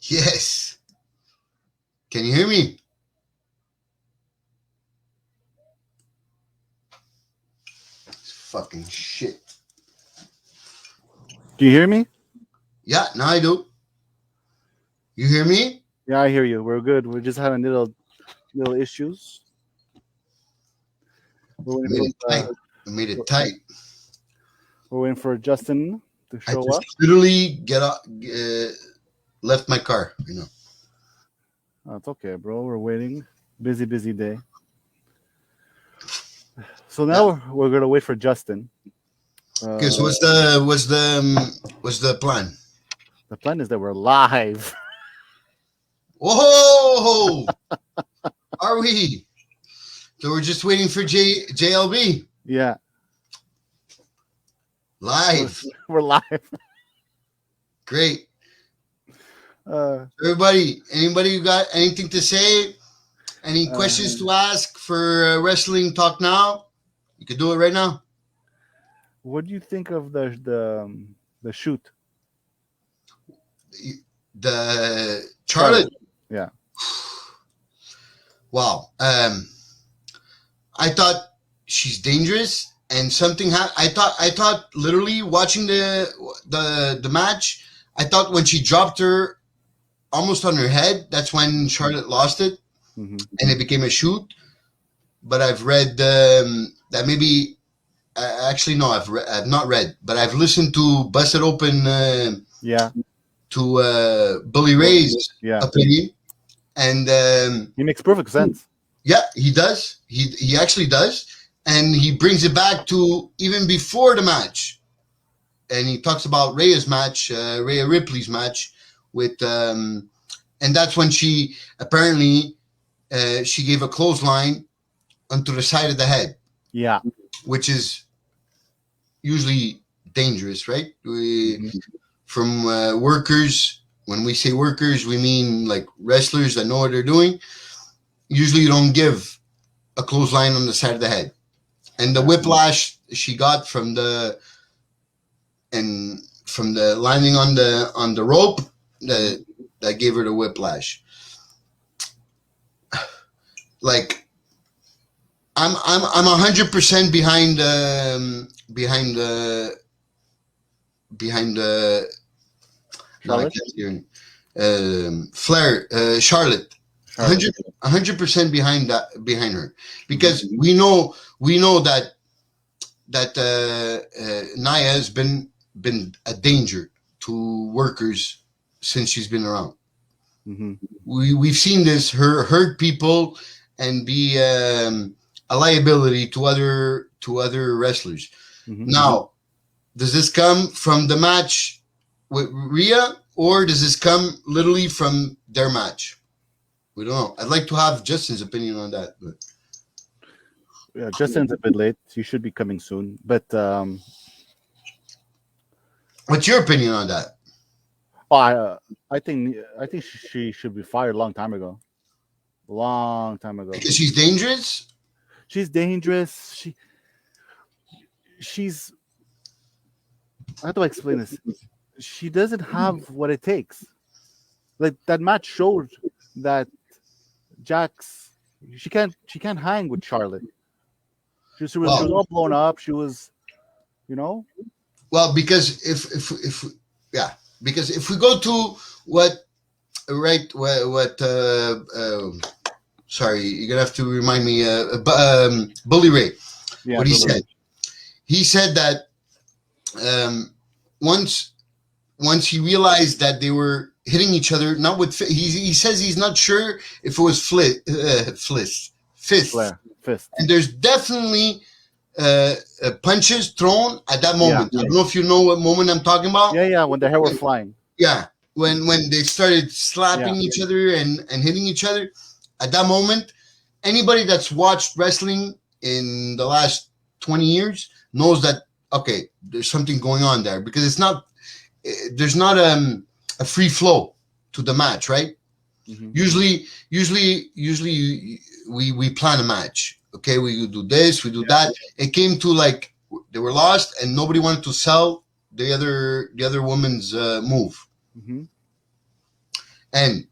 Yes. Can you hear me? Fucking shit. Do you hear me? Yeah, now I do. You hear me? Yeah, I hear you. We're good. We're just having little issues. I made it tight. We're waiting for Justin to show up. Literally left my car, you know. It's okay, bro. We're waiting. Busy day. So now we're gonna wait for Justin. Okay, so what's the plan? The plan is that we're live. Whoa! Are we? So we're just waiting for JLB. Yeah. Live. We're live. Great. Everybody, anybody who got anything to say? Any questions to ask for Wrestling Talk Now? You can do it right now. What do you think of the shoot? The Charlotte. Yeah. Wow. I thought she's dangerous, and something I thought literally watching the match. I thought when she dropped her almost on her head, that's when Charlotte lost it, and it became a shoot. But I've read that maybe. Actually, no, I've not read, but I've listened to Busted Open. To Bully Ray's opinion, and he makes perfect sense. Yeah, he does. He actually does, and he brings it back to even before the match, and he talks about Rhea's match, Rhea Ripley's match with, and that's when she apparently she gave a clothesline onto the side of the head. Yeah, which is usually dangerous, right? From workers, when we say workers, we mean like wrestlers that know what they're doing. Usually you don't give a clothesline on the side of the head. And the whiplash she got from the landing on the rope, that gave her the whiplash. Like I'm 100% behind Charlotte. Charlotte. 100% behind her, because we know that Nia has been a danger to workers since she's been around. We've seen this, her hurt people and be a liability to other wrestlers. Now, does this come from the match with Rhea, or does this come literally from their match? We don't know. I'd like to have Justin's opinion on that. But. Yeah, Justin's a bit late. He should be coming soon. But what's your opinion on that? Oh, I think she should be fired a long time ago. Because she's dangerous? She's dangerous. She's how do I explain this? She doesn't have what it takes. Like that match showed that Jax, she can't hang with Charlotte. She was all blown up. She was, Well, because if we go to sorry, you're gonna have to remind me. Bully Ray, what he said. He said that once he realized that they were hitting each other, not with he says he's not sure if it was fist. And there's definitely punches thrown at that moment. I don't know if you know what moment I'm talking about. Yeah, when the hair were flying. Yeah, when they started slapping each other and hitting each other. At that moment, anybody that's watched wrestling in the last 20 years knows that, okay, there's something going on there, because there's not a free flow to the match, right? Usually we plan a match. Okay, we do this, we do that. It came to like they were lost and nobody wanted to sell the other woman's move. And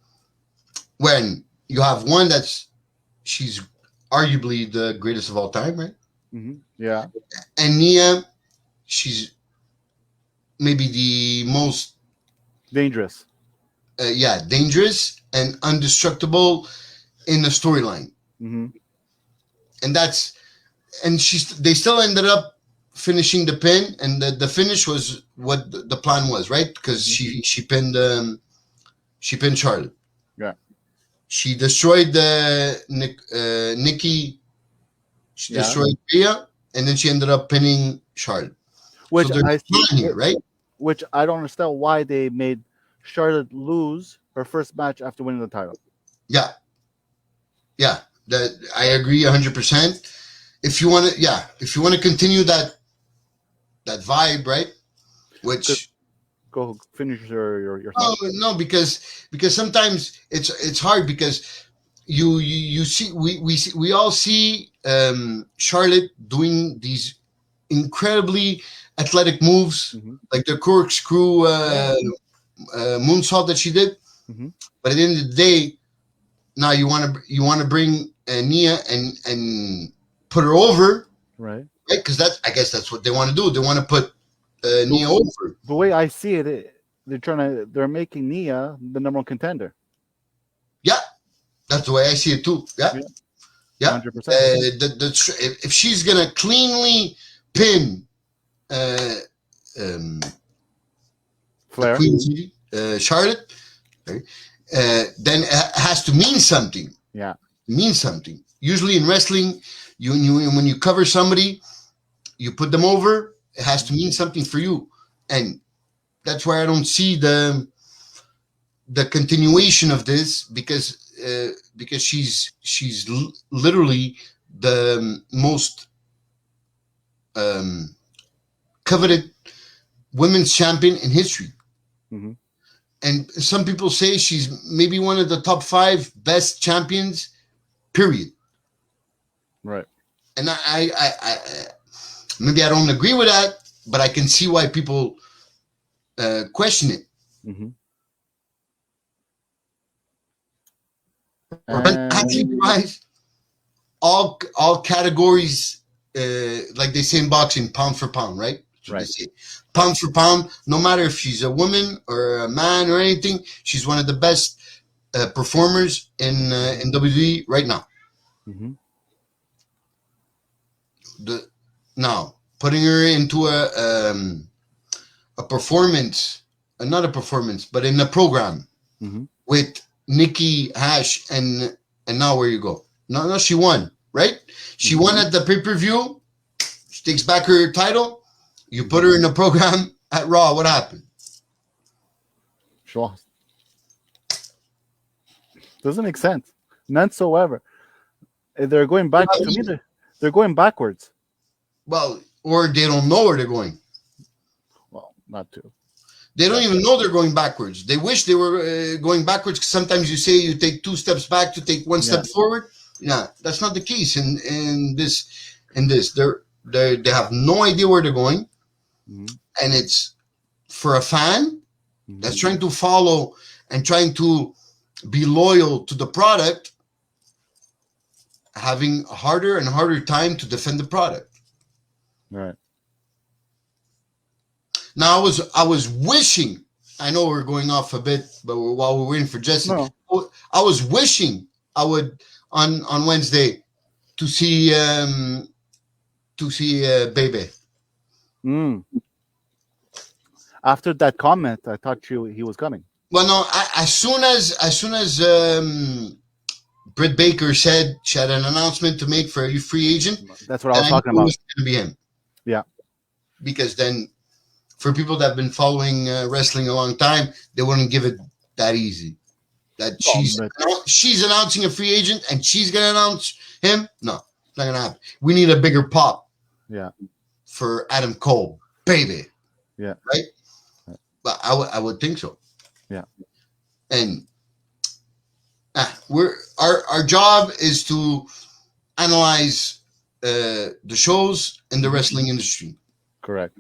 when you have one she's arguably the greatest of all time, right? Yeah. And Nia, she's maybe the most dangerous. Dangerous and indestructible in the storyline. Mm-hmm. And they still ended up finishing the pin, and the finish was what the plan was, right? Because she pinned Charlotte. Yeah. She destroyed Nikki. She destroyed Rhea, and then she ended up pinning Charlotte. Which so I see here, right? Which I don't understand why they made Charlotte lose her first match after winning the title. Yeah. That I agree 100%. If you want to continue that vibe, right? Which go finish your no, because sometimes it's hard because you see we all see Charlotte doing these incredibly athletic moves, like the corkscrew moonsault that she did. But at the end of the day, now you want to bring Nia and put her over, right? Because I guess that's what they want to do. They want to put Nia over. The way I see it, they're making Nia the number one contender. Yeah, that's the way I see it too. Yeah. 100%. If she's gonna cleanly pin Flair, Charlotte, right? Then it has to mean something. Yeah, means something. Usually in wrestling, when you cover somebody, you put them over. It has to mean something for you, and that's why I don't see the continuation of this because she's literally the most coveted women's champion in history. And some people say she's maybe one of the top 5 best champions, period. Right. And I maybe I don't agree with that, but I can see why people question it. Athlete-wise, all categories, like they say in boxing, pound for pound, right? Right. They say. Pound for pound, no matter if she's a woman or a man or anything, she's one of the best performers in WWE right now. Now putting her into a performance, not a performance, but in a program with Nikki Hash and now where you go? No, she won, right? She won at the pay-per-view. She takes back her title. You put her in a program at Raw. What happened? She lost. Doesn't make sense. None whatsoever. They're going back to me. They're going backwards. Well, or they don't know where they're going. Well, not to. They don't even know they're going backwards. They wish they were going backwards. Because sometimes you say you take 2 steps back to take 1 step forward. Yeah, that's not the case in this. They have no idea where they're going, and it's for a fan that's trying to follow and trying to be loyal to the product, having a harder and harder time to defend the product. Right. Now I was wishing. I know we're going off a bit, but while we're waiting for Jesse, I was wishing I would on Wednesday to see Baby. After that comment, I thought he was coming. Well, no. As soon as Britt Baker said she had an announcement to make for a free agent, that's what I was talking about. It was going to be him. Yeah. Because then, for people that have been following wrestling a long time, they wouldn't give it that easy. That she's announcing a free agent and she's going to announce him. No, it's not going to happen. We need a bigger pop. Yeah. For Adam Cole, baby. Yeah. Right. But I would think so. Yeah. And our job is to analyze the shows in the wrestling industry. Correct.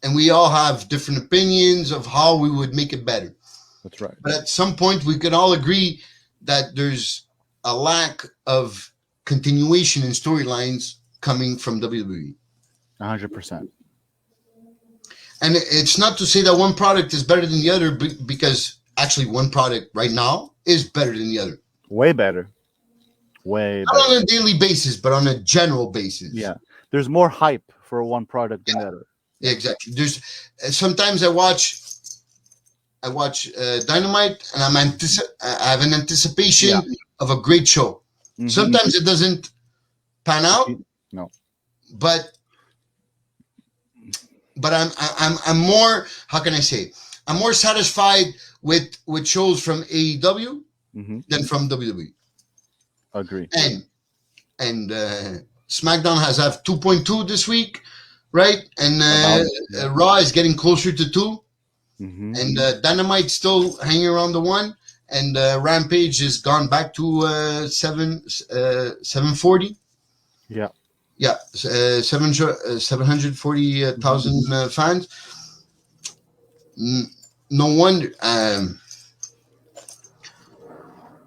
And we all have different opinions of how we would make it better. That's right. But at some point, we could all agree that there's a lack of continuation in storylines coming from WWE. 100%. And it's not to say that one product is better than the other, because actually one product right now is better than the other. Way better. Way not better. on a daily basis, but on a general basis. Yeah. There's more hype for one product than the other. Yeah, exactly. There's sometimes I watch Dynamite, and I have an anticipation of a great show. Mm-hmm. Sometimes it doesn't pan out. No. But I'm more, how can I say? I'm more satisfied with shows from AEW than from WWE. Agree. And SmackDown has 2.2 this week, right? And Raw is getting closer to 2. Mm-hmm. And Dynamite still hanging around the 1. And Rampage has gone back to 740. Yeah. Yeah, 740,000 fans. No wonder.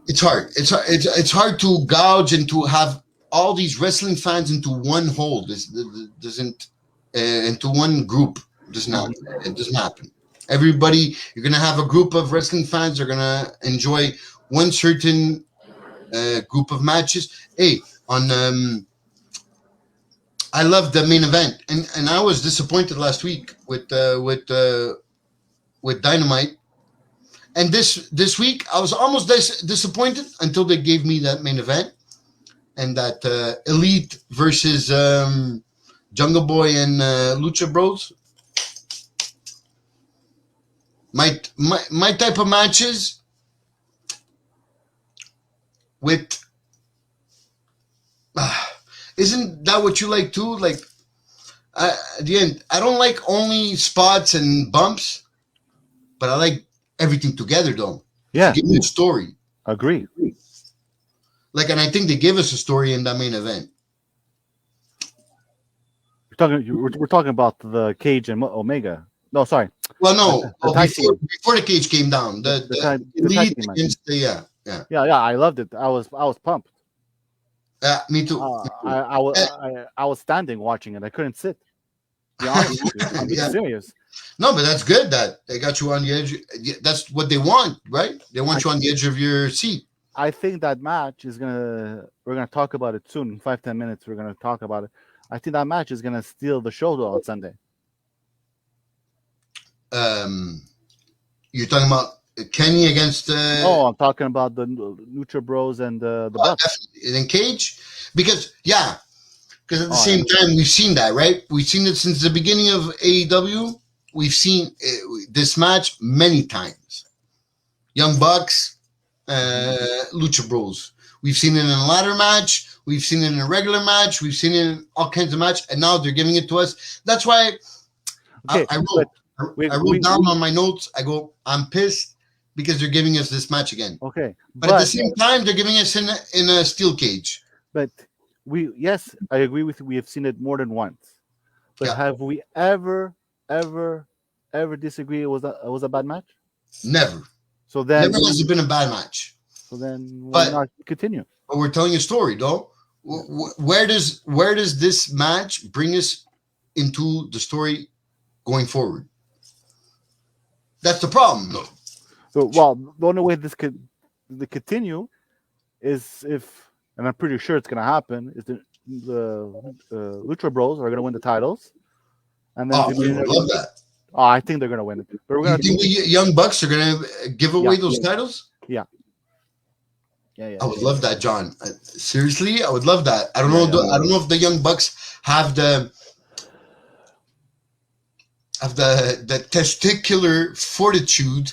It's hard. It's hard to gouge and to have all these wrestling fans into one hole. This doesn't into one group. It doesn't happen. Everybody, you're gonna have a group of wrestling fans. They're gonna enjoy one certain group of matches. Hey, on I love the main event, and I was disappointed last week with Dynamite, and this week I was almost disappointed until they gave me that main event, and that Elite versus Jungle Boy and Lucha Bros. My type of matches with. Isn't that what you like too? Like, at the end, I don't like only spots and bumps, but I like everything together, though. Yeah. Give me a story. Agree. Like, and I think they gave us a story in that main event. We're talking about the Cage and Omega. No, sorry. Well, no. Before the Cage came down, the Elite against the yeah. I loved it. I was pumped. Me too. I was standing watching it. I couldn't sit. To be honest with you. I'm being serious. No, but that's good that they got you on the edge. That's what they want, right? They want you on the edge of your seat. I think that match is we're gonna talk about it soon. In 5-10 minutes, we're gonna talk about it. I think that match is gonna steal the show on Sunday. You're talking about Kenny against no, I'm talking about the Lucha Bros and the Bucks. In Cage, because at the same time we've seen that, right? We've seen it since the beginning of AEW. We've seen this match many times. Young Bucks, Lucha Bros. We've seen it in a ladder match. We've seen it in a regular match. We've seen it in all kinds of matches, and now they're giving it to us. That's why I wrote down on my notes. I go, I'm pissed because they're giving us this match again. Okay, but at the same time, they're giving us in a steel cage. But I agree with you. We have seen it more than once. But have we ever disagreed it was a bad match? Never. So then never has it been a bad match. So then why not continue? But we're telling a story, though. Where does this match bring us into the story going forward? That's the problem, though. So, well, the only way this could continue is if, and I'm pretty sure it's going to happen, is the Lucha Bros are going to win the titles. And then we would love that. Oh, I think they're going to win it. But you think the Young Bucks are going to give away those titles? Yeah. I would love that, John. Seriously, I would love that. I don't know. I don't know if the Young Bucks have the testicular fortitude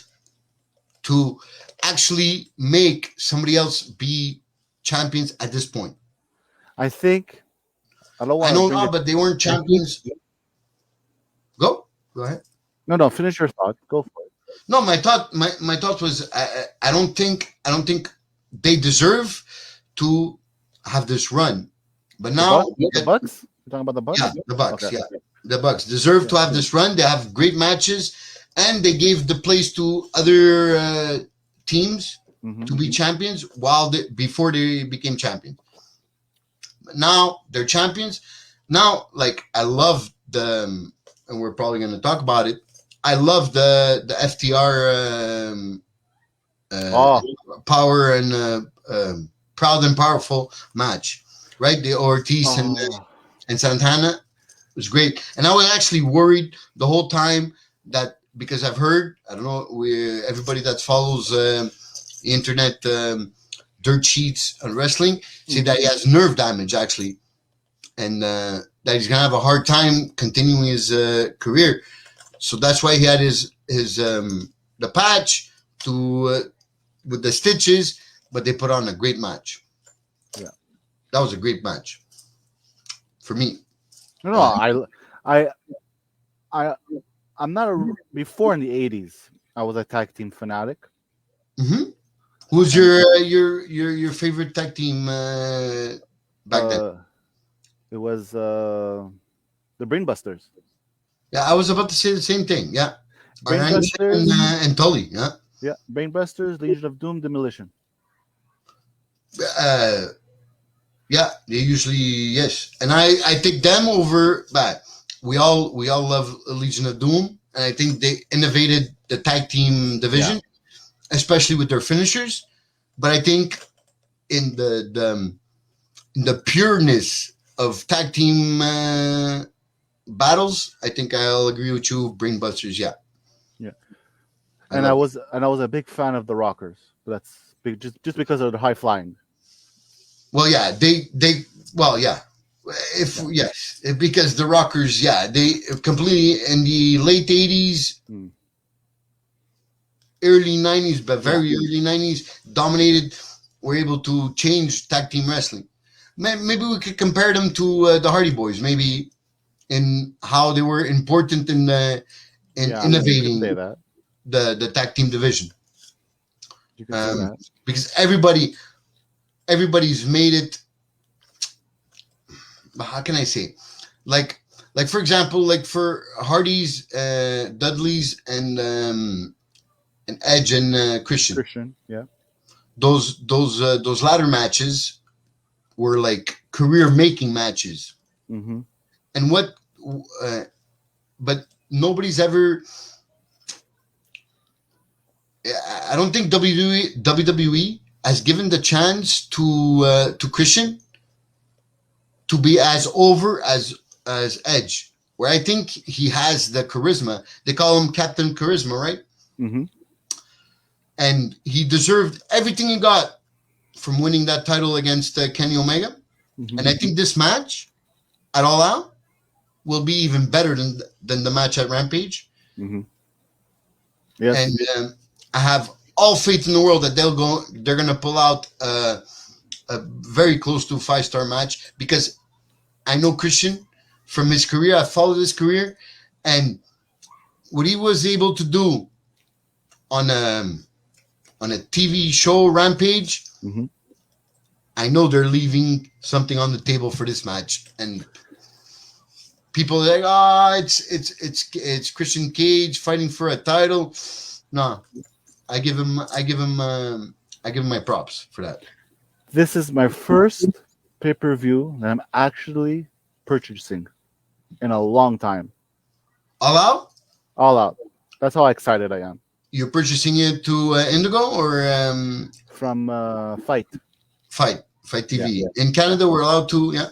to actually make somebody else be champions at this point. I think. I know now, but they weren't champions. Go ahead. No, finish your thought. Go for it. No, my thought was I don't think they deserve to have this run. But now the Bucks? You're talking about the Bucks? Yeah, the Bucks. Okay. Yeah, the Bucks deserve to have this run. They have great matches, and they gave the place to other teams to be champions before they became champions. Now they're champions. Now, like, I love and we're probably going to talk about it. I love the FTR Power and Proud and Powerful match, right? The Ortiz and Santana was great. And I was actually worried the whole time that, because I've heard, I don't know, everybody that follows the internet dirt sheets on wrestling say that he has nerve damage, actually, and that he's going to have a hard time continuing his career. So that's why he had his the patch with the stitches, but they put on a great match. Yeah, that was a great match for me. No, I'm not before in the 80s. I was a tag team fanatic. Who's your favorite tag team back then? It was the Brainbusters. Yeah, I was about to say the same thing. Yeah, Brainbusters and Tully. Yeah. Yeah, Brainbusters, Legion of Doom, Demolition. Yeah, they usually, yes, and I take them over. But we all love Legion of Doom, and I think they innovated the tag team division, especially with their finishers. But I think in the pureness of tag team battles, I think I'll agree with you. Brainbusters, yeah. And I was a big fan of the Rockers. That's big, just because of the high flying. Well, yeah, yes, because the Rockers, they completely in the late 80s, early 90s, but very early 90s, dominated. Were able to change tag team wrestling. Maybe we could compare them to the Hardy Boys, maybe in how they were important in innovating the tag team division. You can say that. Because everybody's made it. How can I say? Like for example, like for Hardy's, Dudley's, and Edge and Christian. Yeah. Those ladder matches were like career-making matches. Mm-hmm. And but nobody's ever. I don't think WWE has given the chance to Christian to be as over as Edge, where I think he has the charisma. They call him Captain Charisma, right? Mm-hmm. And he deserved everything he got from winning that title against Kenny Omega. Mm-hmm. And I think this match at All Out will be even better than the match at Rampage. Mm-hmm. Yes. And I have all faith in the world that they're going to pull out a very close to 5-star match, because I know Christian from his career. I followed his career, and what he was able to do on a TV show, Rampage, mm-hmm. I know they're leaving something on the table for this match. And people are like, it's Christian Cage fighting for a title. No, I give him my props for that. This is my first pay-per-view that I'm actually purchasing in a long time. All Out? All Out. That's how excited I am. You're purchasing it to Indigo or from Fight TV. Yeah. In Canada, we're allowed to, yeah,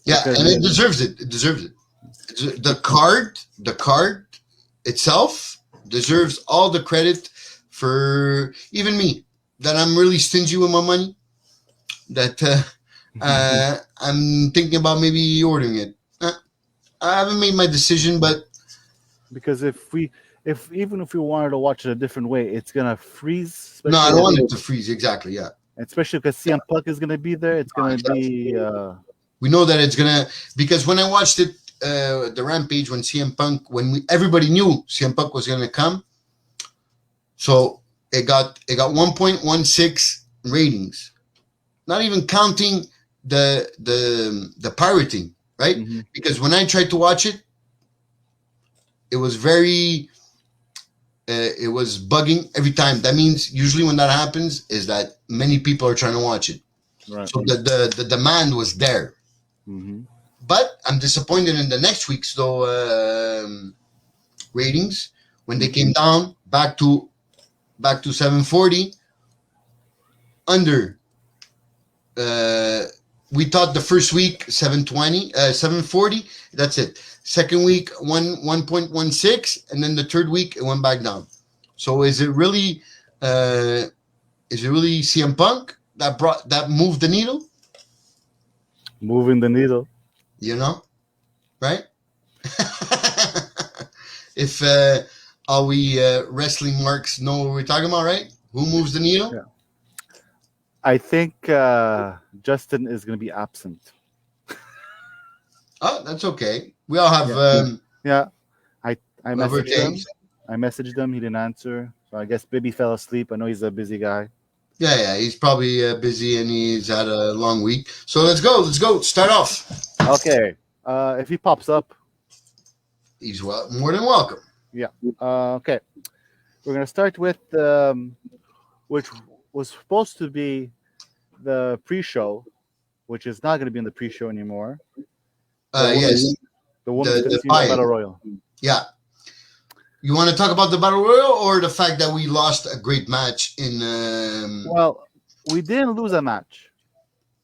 because and it deserves it. It deserves it. The card itself deserves all the credit for even me, that I'm really stingy with my money, that I'm thinking about maybe ordering it. I haven't made my decision, but because if we wanted to watch it a different way, it's gonna freeze. No, I don't want it to freeze. Exactly, yeah. Especially because CM Punk is gonna be there. It's gonna be. We know that it's gonna, because when I watched it, the Rampage, when CM Punk, everybody knew CM Punk was gonna come, so it got 1.16 ratings, not even counting the pirating, right? Mm-hmm. Because when I tried to watch it, it was very. It was bugging every time. That means usually when that happens is that many people are trying to watch it. Right. So the demand was there. Mm-hmm. But I'm disappointed in the next week's though ratings when they came down back to 740 under. We thought the first week 720, 740. That's it. Second week 1.16, and then the third week it went back down. So is it really CM Punk that moved the needle? Moving the needle. You know, right? If all we wrestling marks know what we're talking about, right? Who moves the needle? Yeah. I think Justin is going to be absent. Oh, that's okay. We all have. I messaged him. He didn't answer. So I guess Bibby fell asleep. I know he's a busy guy. Yeah. He's probably busy and he's had a long week. So let's go. Start off. Okay. If he pops up, he's more than welcome. Yeah. Okay. We're gonna start with which was supposed to be the pre-show, which is not going to be in the pre-show anymore. Yes. The women's battle royal. Yeah. You want to talk about the battle royal or the fact that we lost a great match in? Well, we didn't lose a match.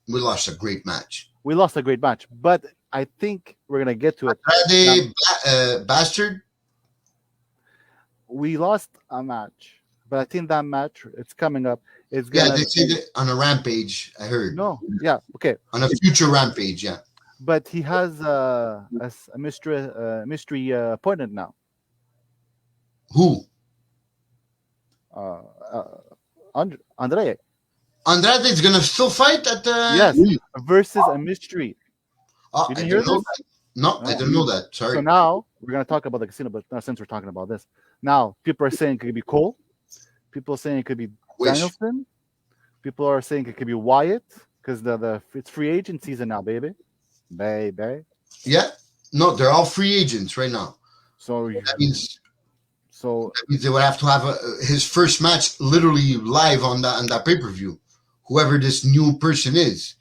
We lost a great match. But I think we're gonna get to it. Bastard. We lost a match, but I think that match it's coming up. It's gonna they said it on a rampage. I heard. No, yeah, okay. On a future rampage, yeah. But he has a mystery appointment now. Who? Andrade. Andrade is gonna still fight at the yes versus a mystery. Oh, I didn't know that. No, I didn't know that. Sorry. So now we're gonna talk about the casino, but since we're talking about this, now people are saying it could be Cole. People are saying it could be Danielson. People are saying it could be Wyatt because it's free agent season now, baby. Yeah. No, they're all free agents right now. So that means they would have to have his first match literally live on that pay-per-view. Whoever this new person is,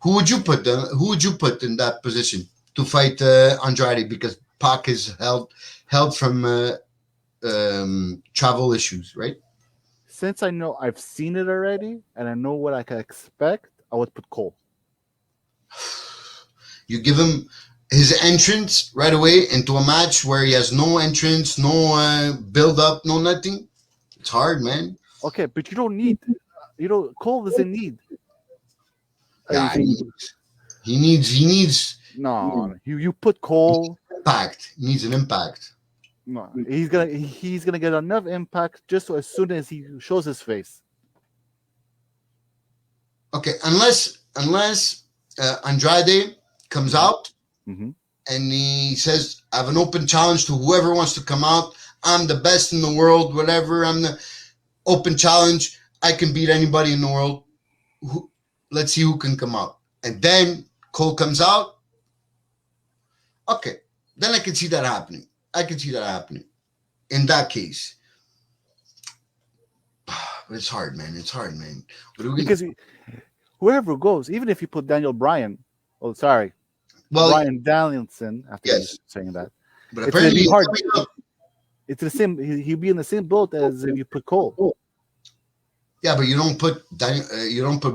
who would you put in that position to fight Andrade? Because Pac is held from travel issues, right? Since I know I've seen it already and I know what I can expect, I would put Cole. You give him his entrance right away into a match where he has no entrance, no build up, no nothing. It's hard, man. Okay, but you don't need. Cole doesn't need. Yeah, he needs. No, you put Cole. Impact. He needs an impact. No, he's gonna get enough impact just so as soon as he shows his face. Okay, unless Andrade comes out and he says, "I have an open challenge to whoever wants to come out. I'm the best in the world. Whatever. I'm the open challenge. I can beat anybody in the world. Let's see who can come out." And then Cole comes out. Okay, then I can see that happening. In that case. But it's hard, man. Because whoever goes, even if you put Daniel Bryan, Bryan Danielson, after saying that, but it's apparently hard. It's the same. He'll be in the same boat as if you put Cole. Yeah, but you don't put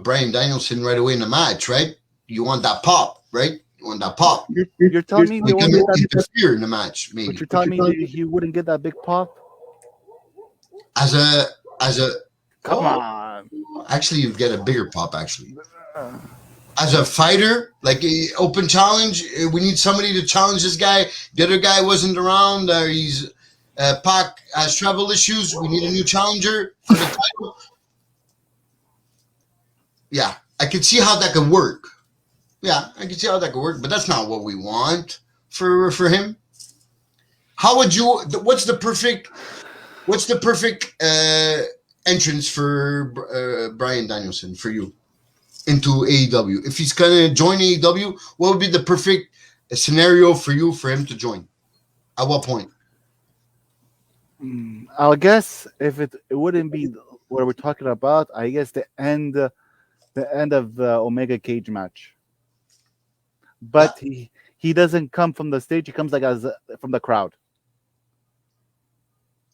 Bryan Danielson right away in the match, right? You want that pop, right? You want that pop. You're telling me they won't get that interfere in the match, maybe. But you're telling me he wouldn't get that big pop? As a come on. Actually, you'd get a bigger pop. Actually, as a fighter, like open challenge, we need somebody to challenge this guy. The other guy wasn't around. He's Pac has travel issues. We need a new challenger for the title. Yeah, I could see how that could work. But that's not what we want for him. How would you? What's the perfect entrance for Bryan Danielson for you into AEW? If he's gonna join AEW, what would be the perfect scenario for him to join? At what point? I guess if it wouldn't be what we're talking about, I guess the end of the Omega cage match. But he doesn't come from the stage. He comes like from the crowd.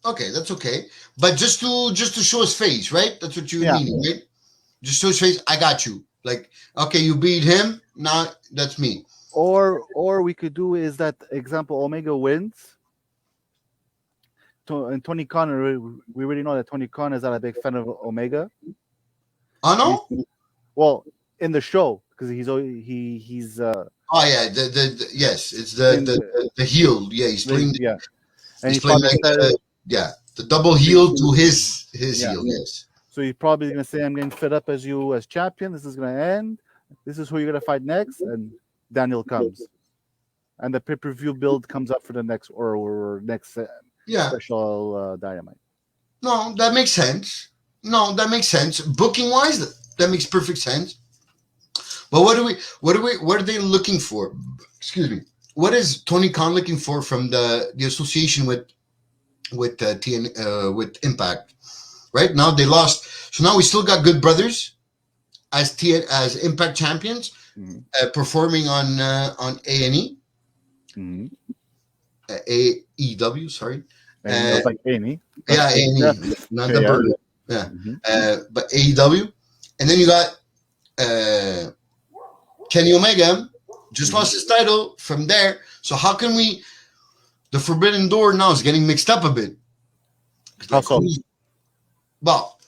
Okay, that's okay. But just to show his face, right? That's what you mean, right? Just show his face. I got you. Like, okay, you beat him. Now that's me. Or we could do is that example. Omega wins. And Tony Khan, we already know that Tony Khan is not a big fan of Omega. Oh no. Well, in the show because he's. Oh yeah, yes, it's the heel. Yeah, he's playing. And he's playing like the double heel to his heel. Yes. So he's probably gonna say, "I'm getting fed up as you as champion. This is gonna end. This is who you're gonna fight next." And Daniel comes, and the pay-per-view build comes up for the next or next special Dynamite. No, that makes sense. Booking wise, that makes perfect sense. But what are they looking for? Excuse me. What is Tony Khan looking for from the association with Impact? Right now they lost, so now we still got Good Brothers as Impact champions, performing on A&E, AEW. Sorry, like A&E. Yeah, A&E, not the burger. Yeah, but AEW, and then you got Kenny Omega just lost his title from there. So how can the Forbidden Door now is getting mixed up a bit. Like, well,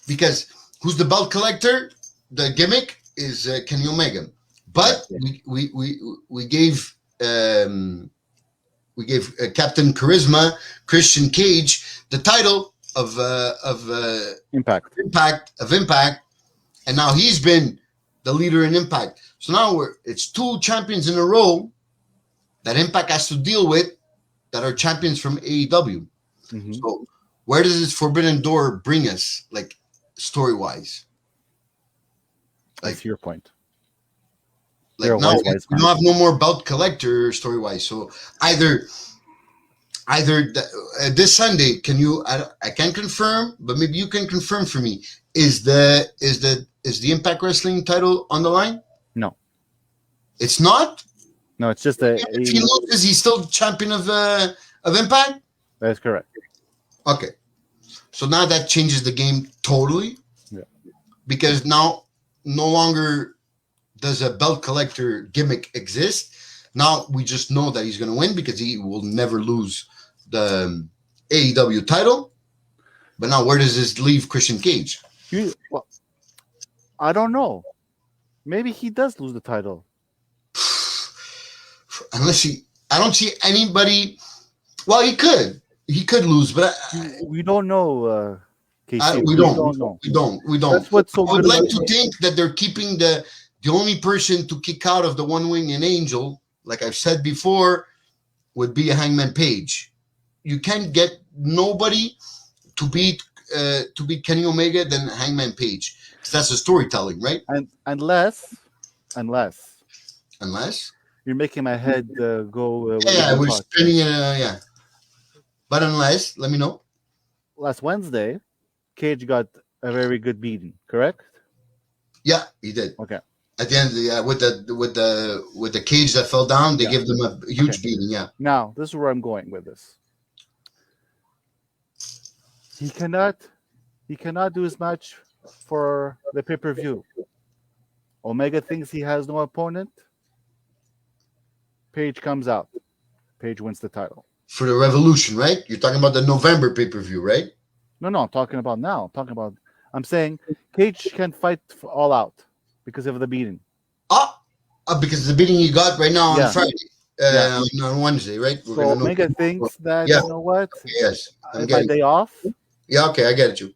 because who's the belt collector? The gimmick is Kenny Omega, but we gave Captain Charisma, Christian Cage, the title of Impact, and now he's been the leader in Impact. So now it's 2 champions in a row that Impact has to deal with that are champions from AEW. So where does this Forbidden Door bring us, like, story-wise? Like, that's your point. Like, now we don't have no more belt collector story-wise. So either this Sunday, can you? I can't confirm, but maybe you can confirm for me. Is the Impact Wrestling title on the line? No, it's not. No, it's just if he loses, he's still champion of Impact. That is correct. Okay, so now that changes the game totally. Yeah, because now no longer does a belt collector gimmick exist. Now we just know that he's going to win because he will never lose the AEW title. But now where does this leave Christian Cage? I don't know. Maybe he does lose the title. Unless I don't see anybody. Well, he could lose, but we don't know. Casey. We don't know. That's what's so I would like to think that they're keeping the only person to kick out of the One Winged Angel, like I've said before, would be a Hangman Page. You can't get nobody to beat Kenny Omega than Hangman Page, because that's the storytelling, right? And unless you're making my head go. We're spinning. But unless, let me know. Last Wednesday, Cage got a very good beating. Correct? Yeah, he did. Okay. At the end, with the cage that fell down, they give them a huge beating. Yeah. Now this is where I'm going with this. He cannot do his match for the pay-per-view. Omega thinks he has no opponent. Page comes out. Page wins the title. For the Revolution, right? You're talking about the November pay-per-view, right? No, I'm talking about now. I'm saying Cage can't fight for All Out because of the beating. Because the beating you got right now on Friday. On Wednesday, right? So Omega thinks that, you know what? Yes. My day off. Yeah, okay, I get you.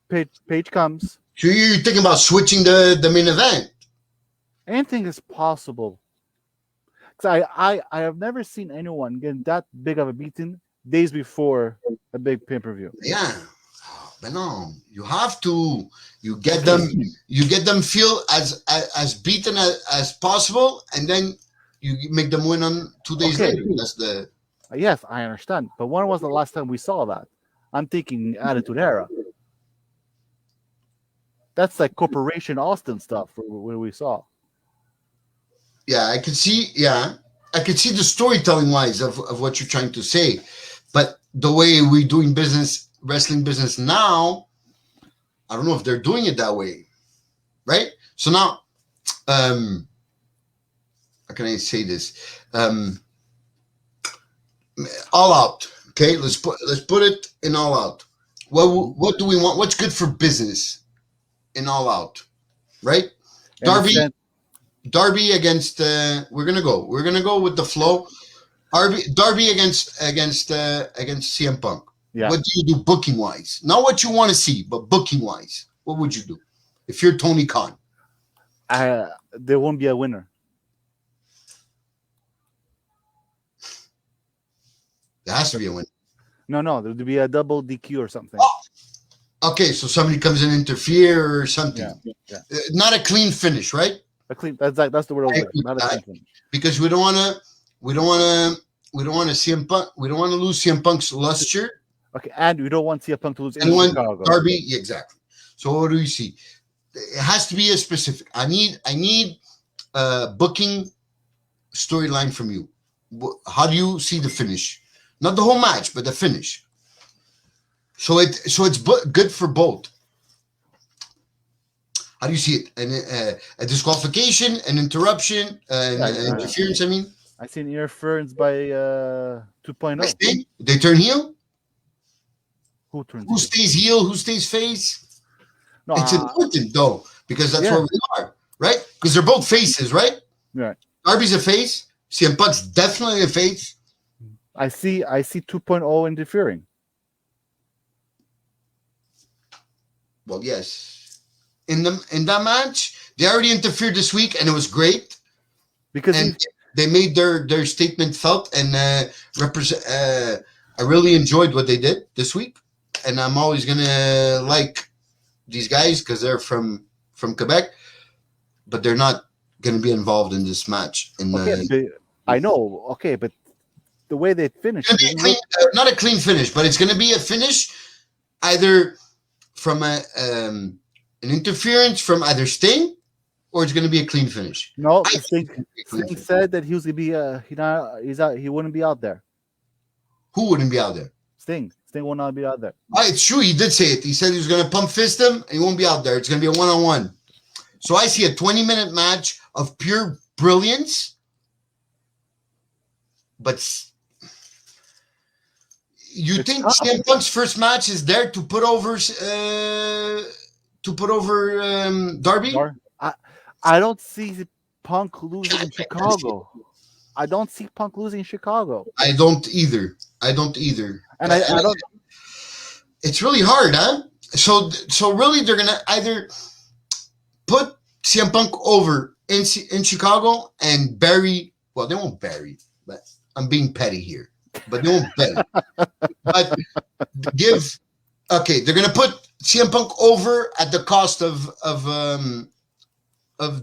Page comes. So you're thinking about switching the main event? Anything is possible. Because I have never seen anyone get that big of a beating days before a big pay-per-view. Yeah. But no, you have to. You get them feel as beaten as possible, and then you make them win on 2 days later. That's the. Yes, I understand. But when was the last time we saw that? I'm thinking Attitude Era. That's like Corporation Austin stuff where we saw. Yeah, I can see. Yeah, I can see the storytelling wise of what you're trying to say, but the way we're doing business, wrestling business now, I don't know if they're doing it that way, right? So now, how can I say this? All Out. Okay, let's put it in All Out. What do we want? What's good for business in All Out, right? Darby against. We're gonna go with the flow. Darby against CM Punk. Yeah. What do you do booking wise? Not what you want to see, but booking wise. What would you do if you're Tony Khan? There won't be a winner. There has to be a winner. No, there'll be a double DQ or something. Oh, okay, so somebody comes in and interfere or something. Yeah. Not a clean finish, right? A clean. That's the word. Not a clean finish. Because we don't want to CM Punk. We don't want to lose CM Punk's luster. Okay, and we don't want CM Punk to lose in Chicago. Darby, exactly. So what do you see? It has to be a specific. I need booking storyline from you. How do you see the finish? Not the whole match, but the finish. So it's good for both. How do you see it? A disqualification, an interruption, interference. I mean, I see an interference by 2.0. They turn heel. Who stays heel? Who stays face? No, it's important though, because that's where we are, right? Because they're both faces, right? Right. Darby's a face. CM Punk's definitely a face. I see 2.0 interfering. Well, yes. In that match, they already interfered this week, and it was great because they made their statement felt and represent. I really enjoyed what they did this week, and I'm always gonna like these guys because they're from Quebec, but they're not gonna be involved in this match. I know, okay, but the way they finished, not a clean finish, but it's gonna be a finish either from an interference from either Sting, or it's going to be a clean finish. No, Sting said that he was going to be he wouldn't be out there. Who wouldn't be out there? Sting will not be out there. It's true. He did say it. He said he was going to pump fist him, and he won't be out there. It's going to be a one-on-one. So I see a 20-minute match of pure brilliance, but you think CM Punk's first match is there to put over Darby? I don't see Punk losing in Chicago. I don't either. And I don't. It's really hard, huh? So really, they're gonna either put CM Punk over in Chicago and bury. Well, they won't bury, but I'm being petty here. But they won't bury. But they're gonna put CM Punk over at the cost of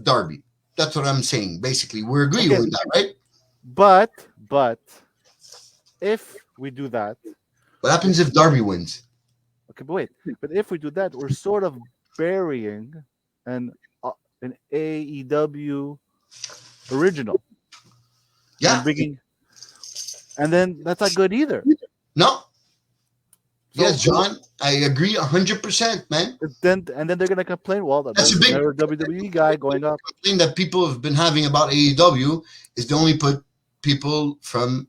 Darby. That's what I'm saying. Basically, we're agreeing with that, right? But if we do that, what happens if Darby wins? Okay, but wait. But if we do that, we're sort of burying an AEW original. Yeah. And then that's not good either. No. Yes, John, I agree 100%, man. And then they're gonna complain. Well, that's a big WWE guy going up. Complaint that people have been having about AEW is they only put people from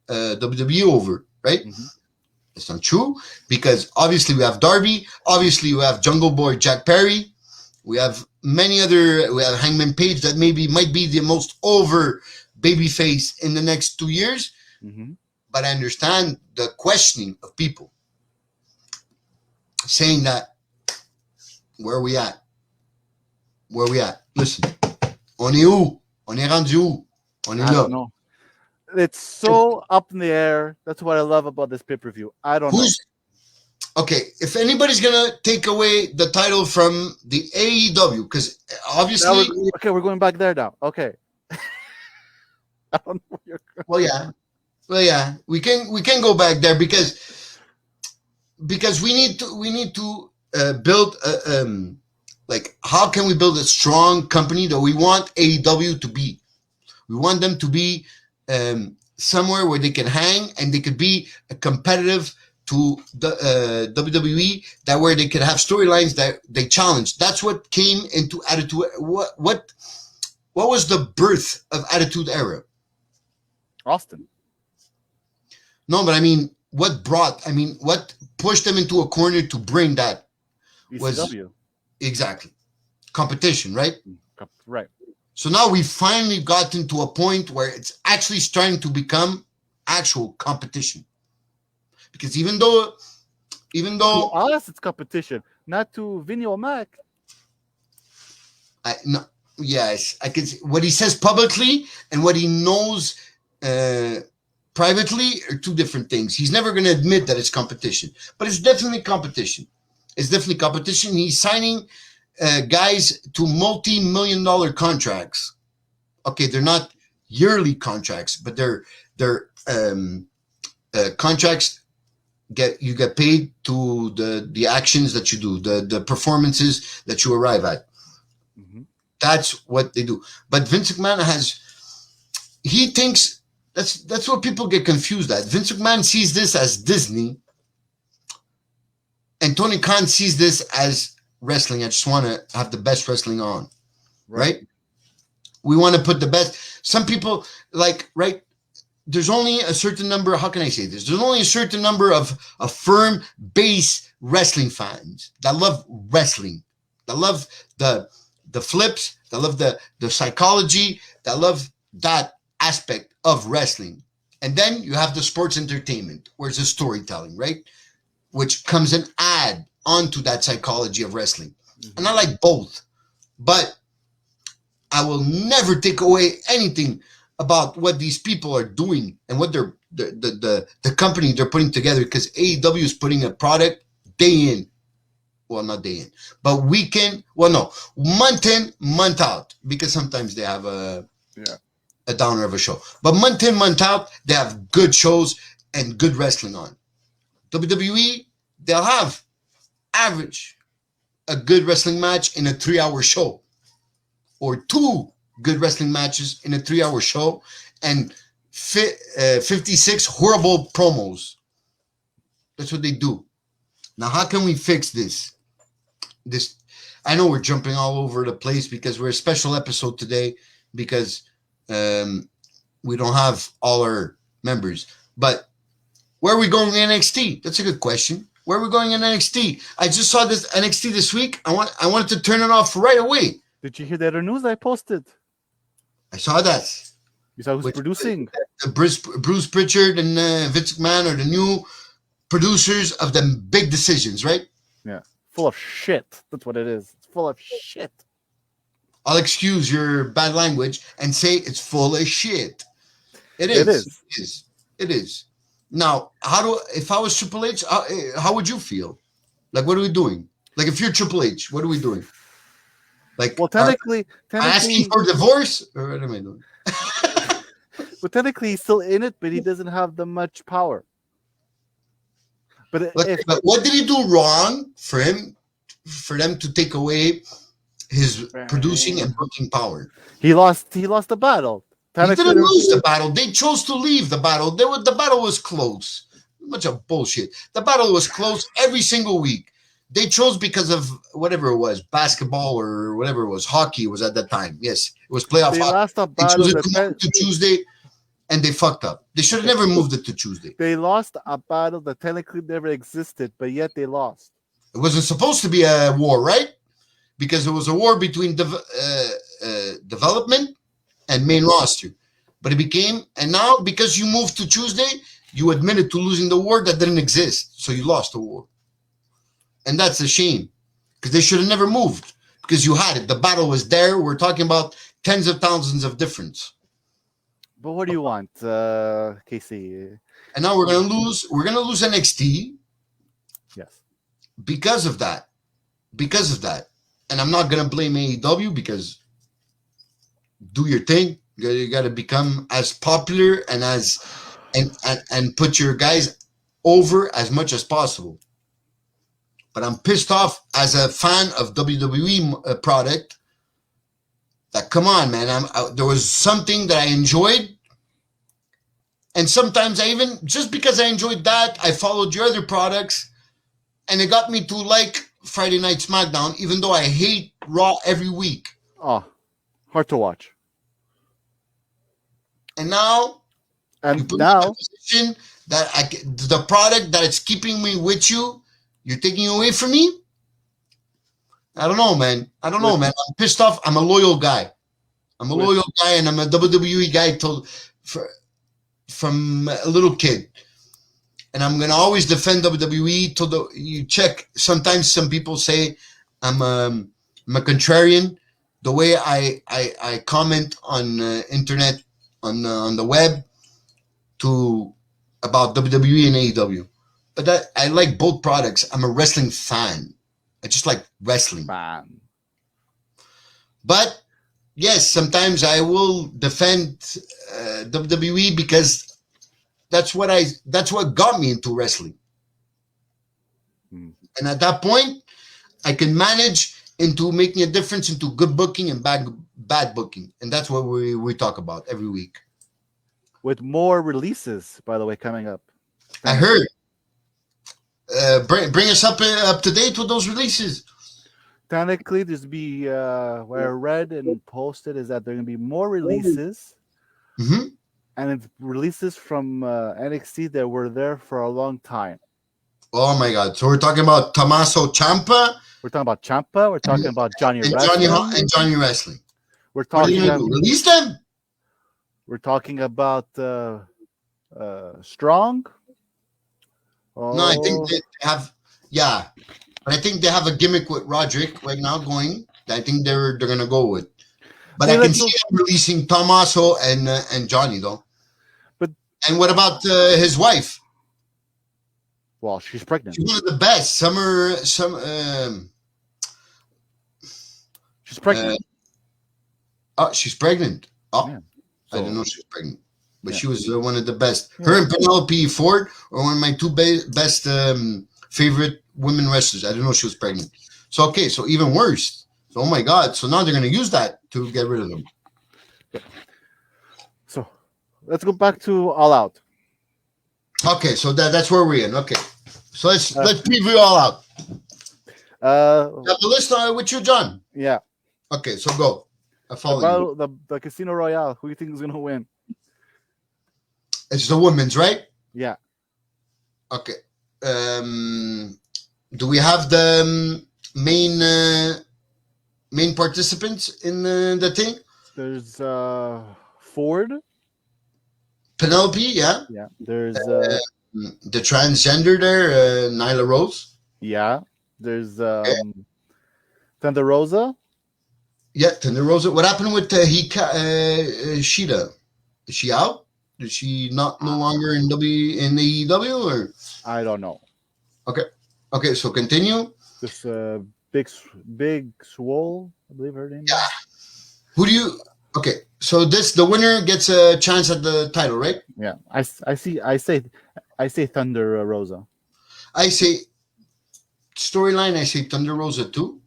WWE over, right? Mm-hmm. It's not true because obviously we have Darby, obviously we have Jungle Boy Jack Perry, we have many other. We have Hangman Page that might be the most over babyface in the next 2 years. Mm-hmm. But I understand the questioning of people saying that where are we at? Listen, on est où? On est rendu où? On est là. Know. It's so up in the air. That's what I love about this pay-per-view. I don't know. Okay, if anybody's gonna take away the title from the AEW, because obviously, we're going back there now. Okay. I don't know where you're going. Well, yeah. Well, yeah, we can go back there because we need to build like, how can we build a strong company that we want AEW to be? We want them to be somewhere where they can hang and they could be a competitive to the WWE, that where they could have storylines that they challenge. That's what came into Attitude. What was the birth of Attitude Era? Austin. No, but I mean, what pushed them into a corner to bring that was ECW. exactly competition, right? Right. So now we've finally gotten to a point where it's actually starting to become actual competition. Because even though To us, it's competition, not to Vinny O'Mac. Yes, I can see what he says publicly and what he knows privately are two different things. He's never going to admit that it's competition, but it's definitely competition. It's definitely competition. He's signing guys to multi-million-dollar contracts. Okay, they're not yearly contracts, but they're contracts. You get paid to the actions that you do, the performances that you arrive at. Mm-hmm. That's what they do. But Vince McMahon he thinks that's what people get confused at. Vince McMahon sees this as Disney, and Tony Khan sees this as wrestling. I just want to have the best wrestling on, right? We want to put the best. Some people right. There's only a certain number. How can I say this? There's only a certain number of firm base wrestling fans that love wrestling, that love the flips, that love the psychology, that love that aspect of wrestling. And then you have the sports entertainment, where it's the storytelling, right? Which comes and add onto that psychology of wrestling. Mm-hmm. And I like both, but I will never take away anything about what these people are doing and what they're the company they're putting together, because AEW is putting a product day in. Well, not day in, but weekend. Well, no, month in, month out, because sometimes they have a downer of a show. But month in, month out, they have good shows and good wrestling on. WWE, they'll have average a good wrestling match in a 3-hour show, or 2 good wrestling matches in a 3-hour show, and 56 horrible promos. That's what they do. Now, how can we fix this? I know we're jumping all over the place because we're a special episode today, because we don't have all our members. But where are we going in NXT? That's a good question. Where are we going in NXT? I just saw this NXT this week. I wanted to turn it off right away. Did you hear the other news I posted? I saw that. You saw who's producing? Bruce Pritchard and Vince McMahon are the new producers of the big decisions, right? Yeah. Full of shit. That's what it is. It's full of shit. I'll excuse your bad language and say it's full of shit. It is. It is. Now, if I was Triple H, how would you feel? Like, what are we doing? Like, if you're Triple H, what are we doing? Like, well, technically, asking for divorce, or what am I doing? But technically, he's still in it, but he doesn't have the much power. But what did he do wrong for them to take away his producing and booking power? He lost the battle. He didn't lose the battle. They chose to leave the battle. The battle was close. A bunch of bullshit. The battle was close every single week. They chose because of whatever it was, basketball or whatever it was, hockey was at that time. Yes, it was playoff hockey. Lost a battle they chose it to Tuesday, and they fucked up. They should have never moved it to Tuesday. They lost a battle that technically never existed, but yet they lost. It wasn't supposed to be a war, right? Because it was a war between development and main roster. But it became, and now because you moved to Tuesday, you admitted to losing the war that didn't exist. So you lost the war. And that's a shame, because they should have never moved, because you had it. The battle was there. We're talking about tens of thousands of difference. But what do you want, Casey? And now we're gonna lose. We're gonna lose NXT. Yes. Because of that. And I'm not gonna blame AEW, because do your thing. You gotta become as popular and as and put your guys over as much as possible. But I'm pissed off as a fan of WWE product that, come on, man, there was something that I enjoyed. And sometimes I even, just because I enjoyed that, I followed your other products, and it got me to like Friday Night SmackDown, even though I hate Raw every week. Oh, hard to watch. And now, you put me in a position that the product that it's keeping me with you, you're taking away from me? I don't know, man. I'm pissed off. I'm a loyal guy. And I'm a WWE guy from a little kid. And I'm going to always defend WWE till you check. Sometimes some people say I'm a contrarian. The way I comment on internet, on the web, about WWE and AEW. But I like both products. I'm a wrestling fan. I just like wrestling. Man. But yes, sometimes I will defend WWE because that's what got me into wrestling. And at that point, I can manage into making a difference into good booking and bad booking. And that's what we talk about every week. With more releases, by the way, coming up. I heard. Bring us up to date with those releases. Technically, there's be what I read and posted is that there are going to be more releases, and it's releases from NXT that were there for a long time. Oh my God! So we're talking about Tommaso Ciampa. We're talking about Ciampa. We're talking about Johnny Wrestling. We're talking release them. We're talking about Strong. Oh. No, I think they have. Yeah, but I think they have a gimmick with Roderick right now going. I think they're gonna go with. But I can see them releasing Tommaso and Johnny though. And what about his wife? Well, she's pregnant. She's one of the best. She's pregnant. She's pregnant. Oh, yeah. I didn't know she was pregnant. But she was one of the best. Her and Penelope Ford are one of my two best favorite women wrestlers. I didn't know she was pregnant. So, okay, so even worse. So, oh my God. So now they're going to use that to get rid of them. So, let's go back to All Out. Okay, so that's where we're in. Okay. So let's preview All Out. Got the list with you, John? Yeah. Okay, so go. I follow you. The Casino Royale. Who do you think is going to win? It's the women's, right? Yeah. Okay. Do we have the main participants in the thing? There's Ford. Penelope, yeah. Yeah. There's the transgender there, Nyla Rose. Yeah. There's Thunder Rosa. Yeah, Thunder Rosa. What happened with Shida? Is she out? Is she no longer in AEW or? I don't know. Okay. So continue. This big Swole, I believe her name. Yeah. Who do you? Okay. So the winner gets a chance at the title, right? Yeah. I say Thunder Rosa. I say storyline. I say Thunder Rosa too.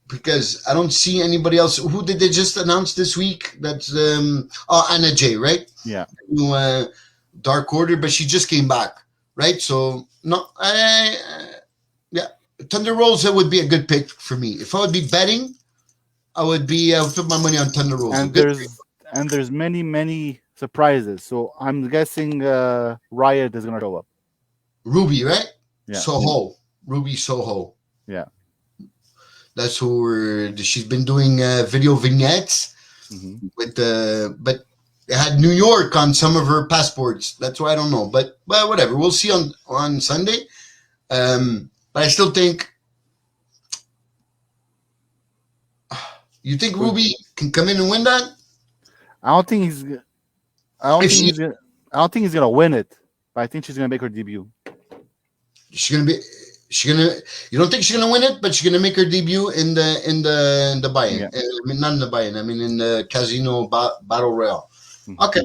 Because I don't see anybody else. Who did they just announce this week? That's Anna Jay, right? Yeah. Dark Order, but she just came back, right? So no, yeah, Thunder Rosa would be a good pick for me. If I would be betting, I would put my money on Thunder Rosa. And there's many surprises. So I'm guessing Riot is gonna show up. Ruby, right? Yeah. Ruby Soho. Yeah. That's who she's been doing video vignettes with but they had New York on some of her passports. That's why I don't know, but whatever. We'll see on Sunday. But I still think. You think Ruby can come in and win that? I don't think he's gonna win it, but I think she's gonna make her debut. You don't think she's gonna win it, but she's gonna make her debut in the buy-in. Yeah. I mean, not in the buy-in. I mean, in the Casino Battle Royale. Okay.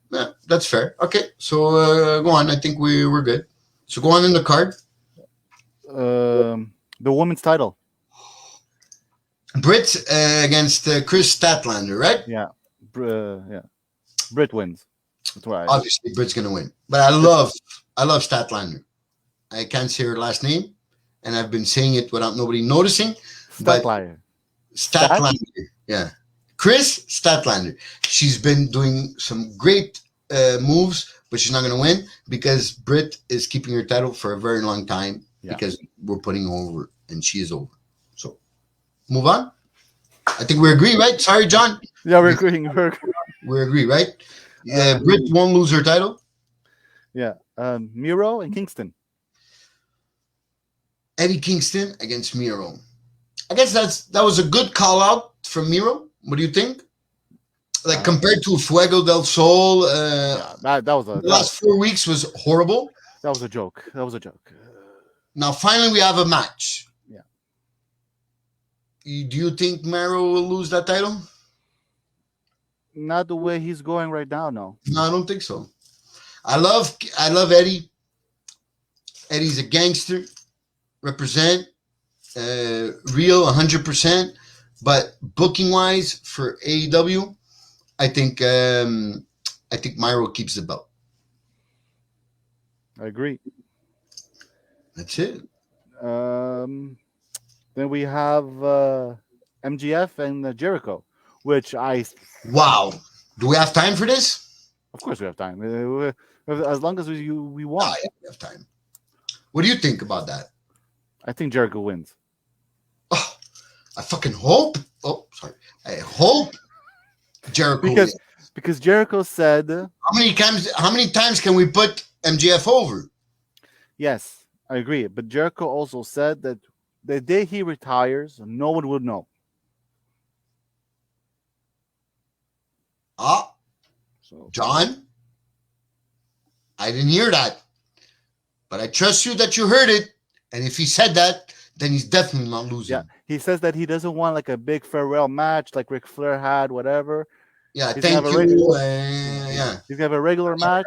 Yeah, that's fair. Okay, so go on. I think we're good. So go on in the card. The women's title. Britt against Kris Statlander, right? Yeah. Yeah. Britt wins. That's why. Obviously, Britt's gonna win. But I love Statlander. I can't say her last name, and I've been saying it without nobody noticing. Statlander. Statlander. Yeah. Kris Statlander. She's been doing some great moves, but she's not going to win because Britt is keeping her title for a very long time because we're putting her over, and she is over. So, move on. I think we agree, right? Sorry, John. Yeah, we're agreeing. We agree, right? Yeah, Britt won't lose her title. Yeah. Miro and Kingston. Eddie Kingston against Miro. I guess that was a good call out from Miro. What do you think? Like compared to Fuego del Sol, that was the last 4 weeks was horrible. That was a joke. Now finally we have a match. Yeah. Do you think Miro will lose that title? Not the way he's going right now. No, I don't think so. I love Eddie. Eddie's a gangster. Represent real 100%. But booking wise for AEW, I think Miro keeps the belt. I agree. That's it. Then we have MGF and Jericho, which Wow. Do we have time for this? Of course we have time. As long as we want. Yeah, we have time. What do you think about that? I think Jericho wins. Oh, I fucking hope. Oh, sorry. I hope Jericho wins. Because Jericho said, how many times can we put MGF over? Yes, I agree. But Jericho also said that the day he retires, no one would know. So, John, I didn't hear that. But I trust you that you heard it. And if he said that, then he's definitely not losing. Yeah, he says that he doesn't want like a big farewell match like Ric Flair had, whatever. Yeah, thank you. Yeah, he's gonna have a regular match,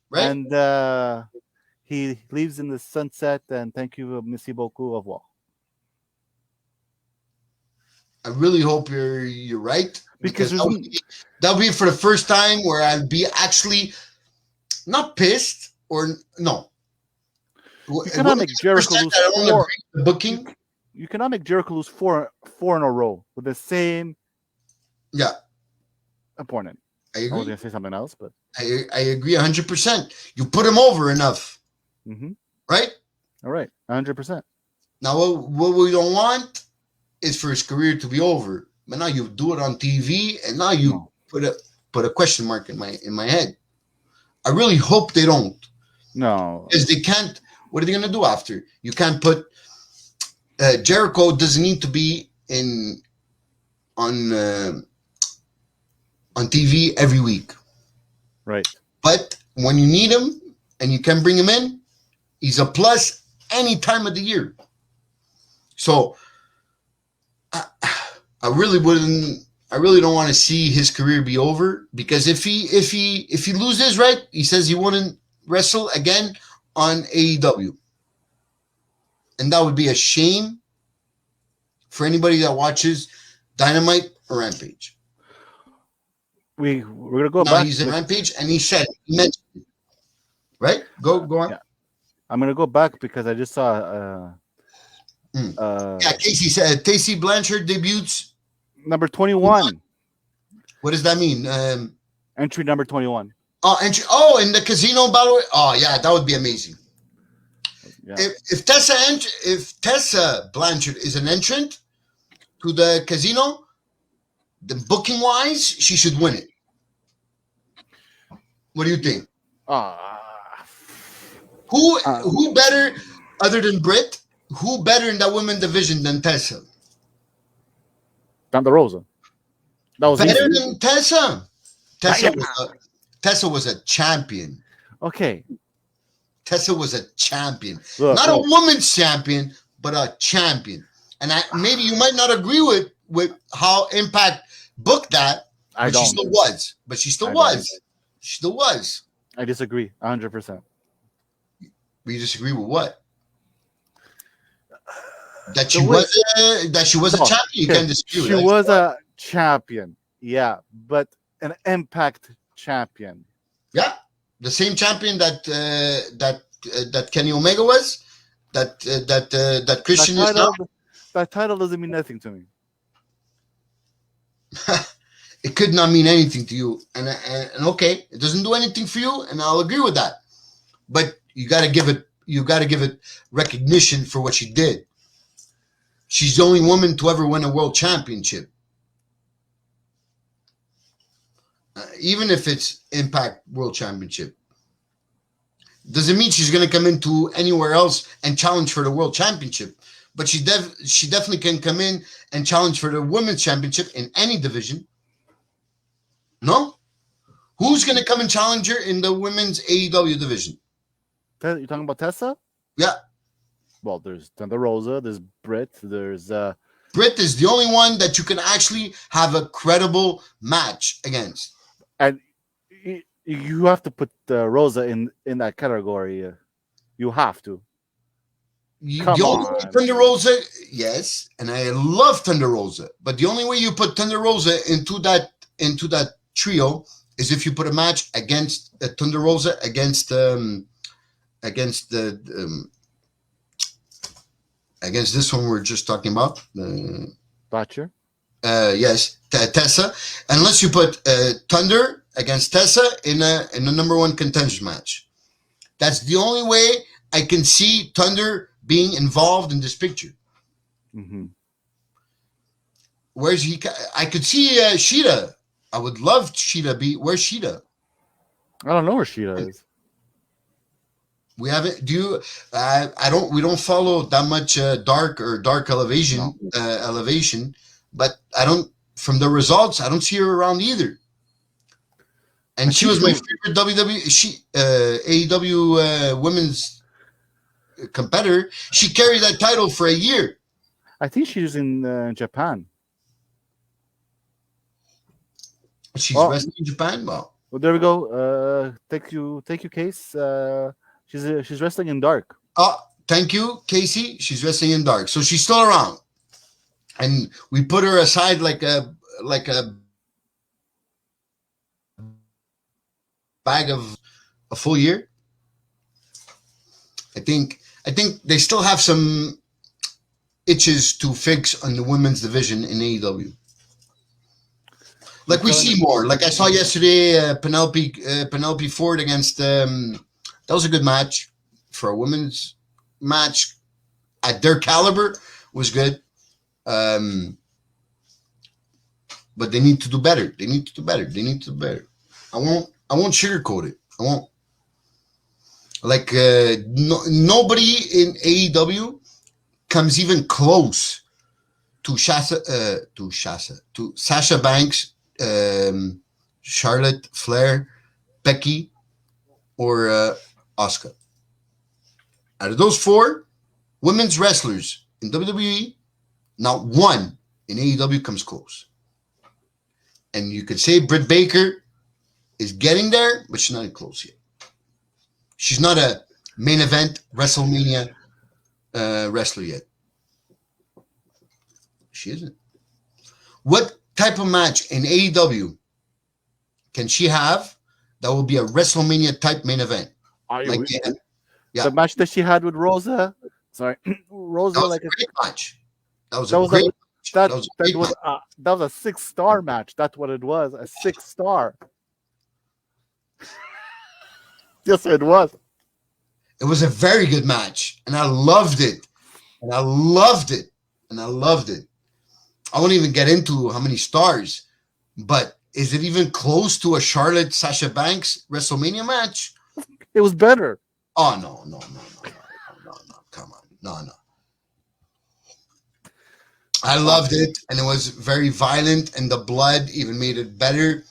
right? And he leaves in the sunset. And thank you, merci beaucoup, au revoir. I really hope you're right because that'll be for the first time where I'll be actually not pissed or no. You cannot make Jericho lose booking. You cannot make Jericho lose four in a row with the same opponent. I agree. I was going to say something else, but I agree 100%. You put him over enough, right? All right, 100%. Now, what we don't want is for his career to be over. But now you do it on TV, and now you put a question mark in my head. I really hope they don't. No, because they can't. What are they going to do after? You can't put Jericho doesn't need to be on TV every week. Right. But when you need him and you can bring him in, he's a plus any time of the year. So I really don't want to see his career be over, because if he loses, right, he says he wouldn't wrestle again on AEW. And that would be a shame for anybody that watches Dynamite or Rampage. We're gonna go now back. He's in Rampage, and he mentioned it. Right? Go on. Yeah. I'm gonna go back because I just saw. Casey said Tacy Blanchard debuts number 21. What does that mean? Entry number 21. Oh, entry. Oh, in the casino battle. Oh, yeah, that would be amazing. Yeah. If Tessa Blanchard is an entrant to the casino, then booking wise, she should win it. What do you think? Who better other than Britt? Who better in that women division than Tessa? Thunder Rosa. That was better easy. than Tessa. Tessa was a champion. Okay. Tessa was a champion. Not a woman's champion, but a champion. And maybe you might not agree with how Impact booked that, but she still was. She still was. I disagree 100%. We disagree with what? That she was a champion. You can't dispute. She was a champion, yeah, but an Impact champion. Yeah, the same champion that Kenny Omega was. That Christian is now. That title doesn't mean nothing to me. It could not mean anything to you, and okay, it doesn't do anything for you, and I'll agree with that. But you got to give it recognition for what she did. She's the only woman to ever win a world championship. Even if it's Impact World Championship. Doesn't mean she's going to come into anywhere else and challenge for the World Championship. But she definitely can come in and challenge for the Women's Championship in any division. No? Who's going to come and challenge her in the Women's AEW division? You talking about Tessa? Yeah. Well, there's Thunder Rosa, there's Britt, there's... Britt is the only one that you can actually have a credible match against. And you have to put Rosa in that category. You have to. Thunder Rosa, yes, and I love Thunder Rosa, but the only way you put Thunder Rosa into that trio is if you put a match against Thunder Rosa against this one we're just talking about. Butcher. Yes, Tessa. Unless you put Thunder against Tessa in a number one contention match. That's the only way I can see Thunder being involved in this picture. Mm-hmm. Where's he? I could see Sheeta. I would love Sheeta be. Where's Sheeta? I don't know where Sheeta is. We haven't. Do you? I don't. We don't follow that much dark elevation. No. Elevation, but I don't. From the results, I don't see her around either. And she was my favorite AEW women's competitor. She carried that title for a year. I think she's in Japan. She's wrestling in Japan. Well, there we go. Thank you, Case. She's wrestling in Dark. Thank you, Casey. She's wrestling in Dark, so she's still around. And we put her aside like a bag of a full year. I think they still have some itches to fix on the women's division in AEW. Like we see more. Like I saw yesterday, Penelope Ford against. That was a good match for a women's match at their caliber. Was good. But they need to do better. They need to do better. I won't sugarcoat it. I won't. Like nobody in AEW comes even close to Sasha Banks, Charlotte Flair, Becky, or Asuka. Out of those four women's wrestlers in WWE, not one in AEW comes close. And you could say Britt Baker is getting there, but she's not close yet. She's not a main event WrestleMania wrestler yet. She isn't. What type of match in AEW can she have that will be a WrestleMania type main event? The match that she had with Rosa. Sorry, Rosa. That was a great match. That was a great match. That was a 6-star match. That's what it was. A 6-star. Yes, it was. It was a very good match, and I loved it. I won't even get into how many stars, but is it even close to a Charlotte Sasha Banks WrestleMania match? It was better. Oh no! Come on, no. I loved it, and it was very violent, and the blood even made it better.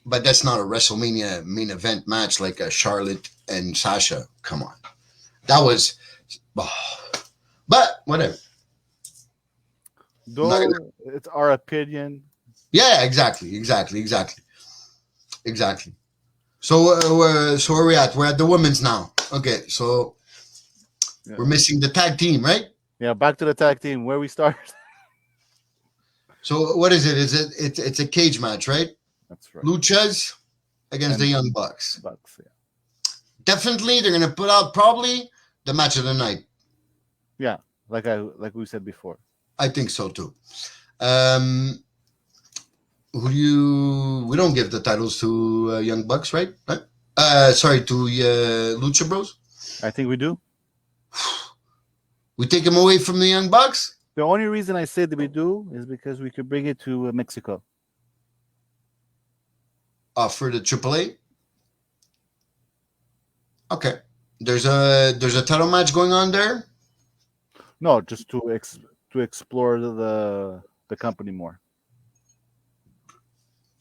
But that's not a WrestleMania main event match like a Charlotte and Sasha. Come on. That was... But whatever. Though it's our opinion. Yeah, exactly. So where are we at? We're at the women's now. Okay, so we're missing the tag team, right? Yeah, back to the tag team where we started. So what is it? It's a cage match, right? That's right. Luchas against the Young Bucks. Yeah. Definitely, they're gonna put out probably the match of the night. Yeah, like we said before. I think so too. We don't give the titles to Young Bucks, right? Sorry, to Lucha Bros. I think we do. We take them away from the Young Bucks. The only reason I say that we do is because we could bring it to Mexico. For the AAA. Okay, there's a title match going on there. No, just to explore the company more.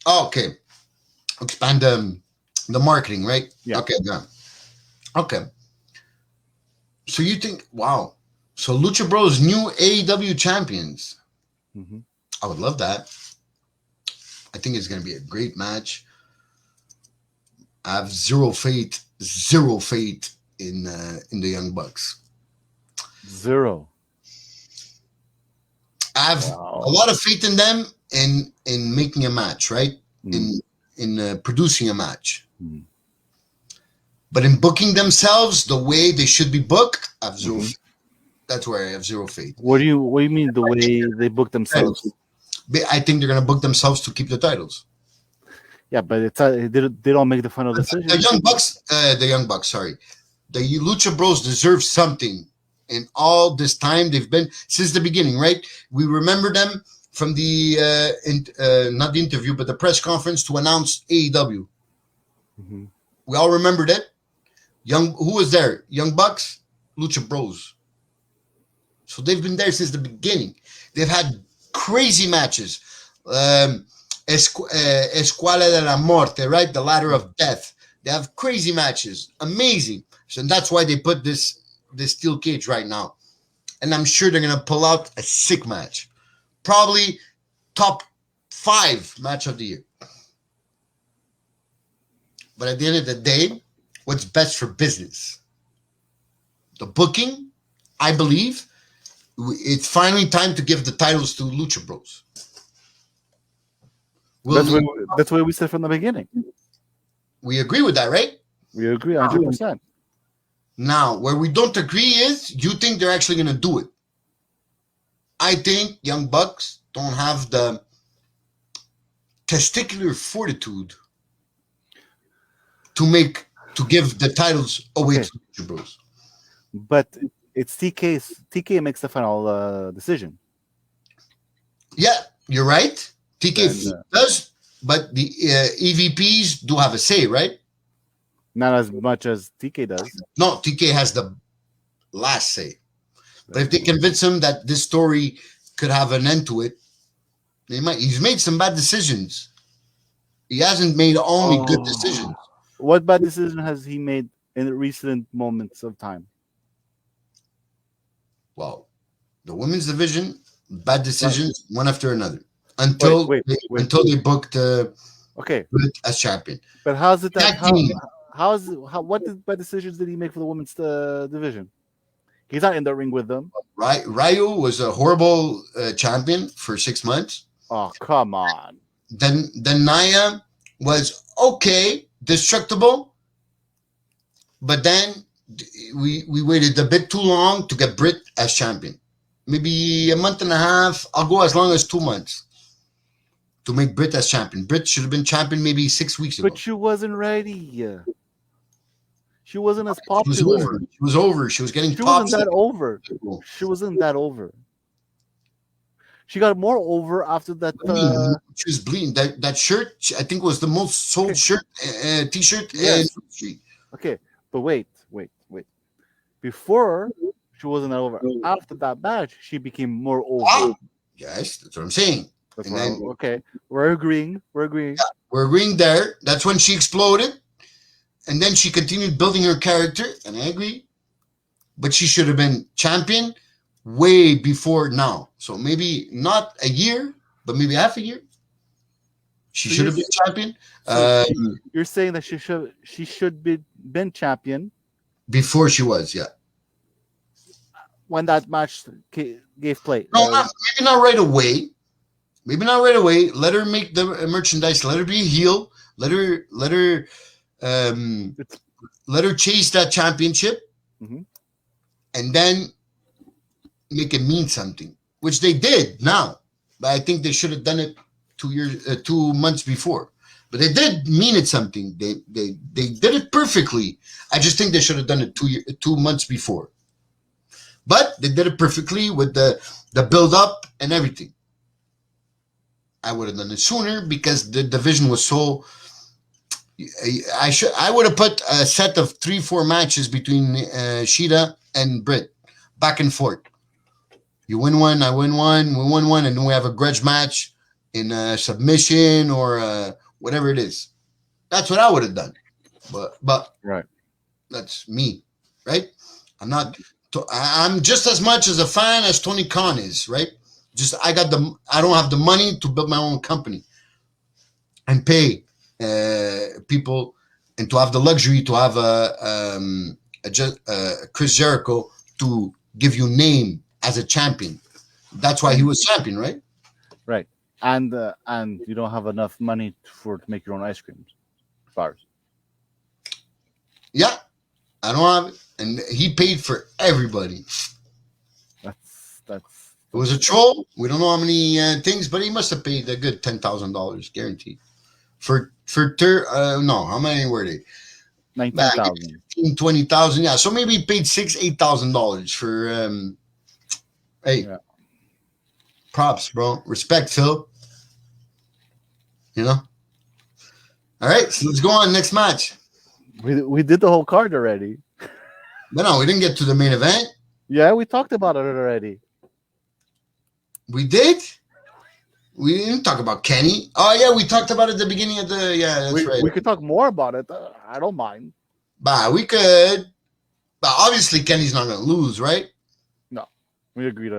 Oh, okay, expand the marketing, right? Yeah. Okay, yeah. Okay. So you think, wow. So Lucha Bros, new AEW champions. Mm-hmm. I would love that. I think it's going to be a great match. I have zero faith in the Young Bucks. Zero. I have a lot of faith in them in making a match, right? In producing a match. But in booking themselves the way they should be booked, I have zero faith. That's where I have zero faith. What do you mean the way they book themselves? I think they're going to book themselves to keep the titles. Yeah, but they don't make the final decision. The Young Bucks, sorry. The Lucha Bros deserve something. In all this time, they've been since the beginning, right? We remember them from the not the interview, but the press conference to announce AEW. Mm-hmm. We all remember that. Who was there? Young Bucks, Lucha Bros. So they've been there since the beginning. They've had crazy matches. Escuela de la Muerte, right? The Ladder of Death. They have crazy matches. Amazing. So that's why they put this steel cage right now. And I'm sure they're going to pull out a sick match. Probably top 5 match of the year. But at the end of the day, what's best for business? The booking, I believe, it's finally time to give the titles to Lucha Bros. That's what we said from the beginning. We agree with that, right? We agree 100%. Now, where we don't agree is, you think they're actually going to do it. I think Young Bucks don't have the testicular fortitude to give the titles away to Lucha Bros. But it's TK makes the final decision. Yeah, you're right. TK does, but the EVPs do have a say, right? Not as much as TK does. No, TK has the last say. But if they convince him that this story could have an end to it, they might. He's made some bad decisions. He hasn't made only good decisions. What bad decision has he made in recent moments of time? Well, the women's division, bad decisions, one after another. Until they booked Britt as champion. But how's it that what bad decisions did he make for the women's division? He's not in the ring with them. Right, Ryu was a horrible champion for 6 months. Oh, come on. Then Nia was okay, destructible, but then we waited a bit too long to get Britt as champion. Maybe a month and a half. I'll go as long as 2 months to make Britt as champion. Britt should have been champion maybe 6 weeks ago. But she wasn't ready. She wasn't as popular. She was over. She was getting She wasn't that over. She wasn't that over. She got more over after that. She was bleeding. That shirt, I think, was the most sold shirt, T-shirt. Yes. Okay, but wait. Before, she wasn't that over. After that match, she became more over. Yes, that's what I'm saying. Okay, we're agreeing. Yeah, we're agreeing there. That's when she exploded. And then she continued building her character, and I agree. But she should have been champion way before now. So maybe not a year, but maybe half a year. She So should you're have been s- champion. So Um, you're saying that she should be been champion before she was, yeah. when that match gave play. No, maybe not right away. Maybe not right away. Let her make the merchandise. Let her be a heel. Um, It's, let her chase that championship, Mhm. and then make it mean something, which they did now. But I think they should have done it 2 months before. But they did mean it something. They did it perfectly. I just think they should have done it 2 months before. But they did it perfectly with the build up and everything. I would have done it sooner because the division was so. I would have put a set of 3-4 matches between Shida and Britt, back and forth. You win one, I win one, we win one, and then we have a grudge match in a submission or whatever it is. That's what I would have done. But right. that's me, right? I'm just as much as a fan as Tony Khan is, right? Just I don't have the money to build my own company and pay people and to have the luxury to have Chris Jericho to give you name as a champion. That's why he was champion, right? Right. And you don't have enough money to make your own ice cream bars. Yeah, I don't have it, and he paid for everybody. That's. It was a troll. We don't know how many things, but he must have paid a good $10,000 guaranteed. No, how many were they? 19,000. 20,000. Yeah, so maybe he paid $8,000 for. Hey, Yeah. Props, bro. Respect, Phil. You know. All right, so let's go on next match. We did the whole card already. But no, we didn't get to the main event. Yeah, we talked about it already. We did. We didn't talk about Kenny. Oh yeah, we talked about it at the beginning of the. Yeah, that's right. We could talk more about it. I don't mind. Bah, we could. But obviously, Kenny's not going to lose, right? No, we agreed.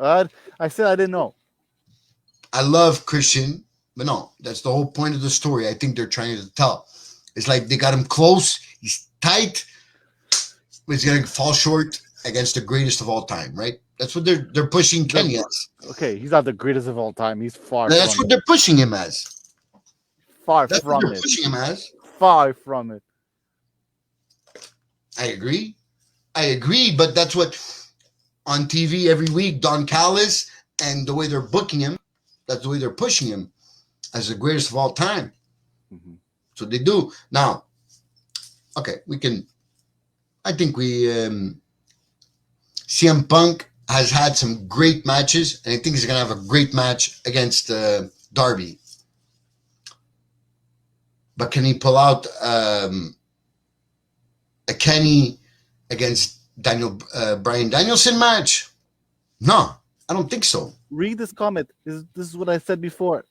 I said I didn't know. I love Christian, but no, that's the whole point of the story. I think they're trying to tell. It's like they got him close. He's tight, but he's going to fall short against the greatest of all time, right? That's what they're pushing Kenny as. Okay, he's not the greatest of all time. He's far. That's from what they're pushing him as. Far That's from what they're it. pushing him as. Far from it. I agree, but that's what on TV every week, Don Callis and the way they're booking him, that's the way they're pushing him as the greatest of all time. Mm-hmm. So they do. Now, okay, I think CM Punk has had some great matches, and I think he's going to have a great match against Darby. But can he pull out a Kenny against Bryan Danielson match? No, I don't think so. Read this comment. This is what I said before.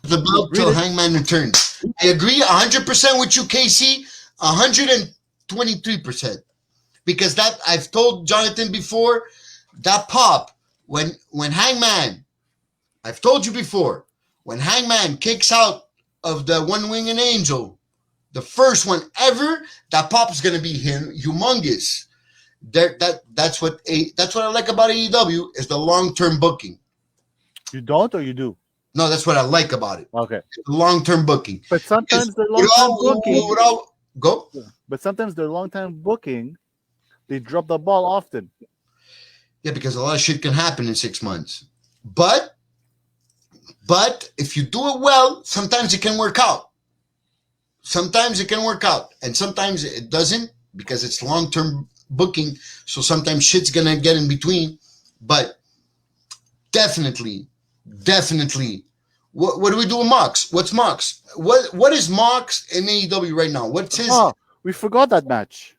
The belt till Hangman returns. I agree 100% with you, KC. 123%. Because that I've told Jonathan before, that pop when Hangman, I've told you before, when Hangman kicks out of the One Winged Angel, the first one ever, that pop is gonna be humongous. That's what I like about AEW is the long-term booking. You don't, or you do? No, that's what I like about it. Okay. The long-term booking. But sometimes the long-term booking. Go. But sometimes their long-term booking, they drop the ball often. Yeah, because a lot of shit can happen in 6 months. But if you do it well, sometimes it can work out. Sometimes it can work out, and sometimes it doesn't because it's long-term booking. So sometimes shit's gonna get in between. But definitely. What do we do with Mox? What's Mox? What is Mox in AEW right now? What's his? Oh, we forgot that match.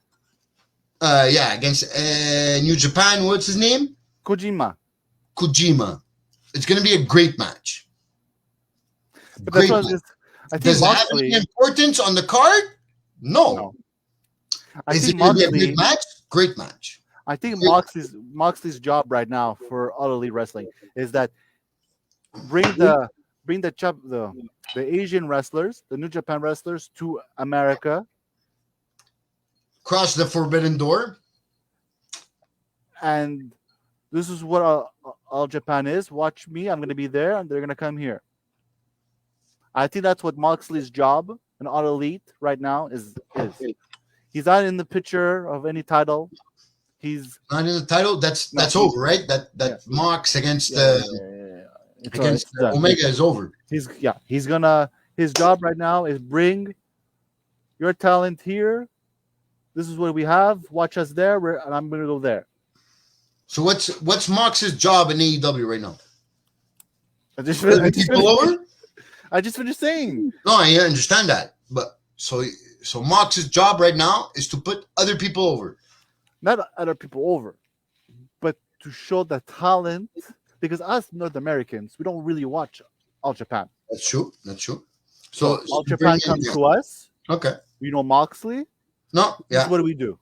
Yeah, against New Japan. What's his name? Kojima. It's gonna be a great match. But Great that's match. I think Does it have Moxley, any importance on the card? No. Is it going to be a good match? Great match. I think Moxley's job right now for All Elite Wrestling is that bring the bring the Asian wrestlers, the New Japan wrestlers, to America. Cross the forbidden door. And this is what all Japan is. Watch me. I'm going to be there, and they're going to come here. I think that's what Moxley's job in All Elite right now is. He's not in the picture of any title. He's not in the title. That's over, right? That Mox against against Omega is over. He's gonna. His job right now is bring your talent here. This is what we have. Watch us there, and I'm gonna go there. So what's Mox's job in AEW right now? I just finished saying. No, I understand that, but so Mox's job right now is to put other people over. Not other people over, but to show the talent. Because us North Americans, we don't really watch All Japan. That's true. So All Japan comes to us. Okay. We know Moxley. No, yeah. What do we do?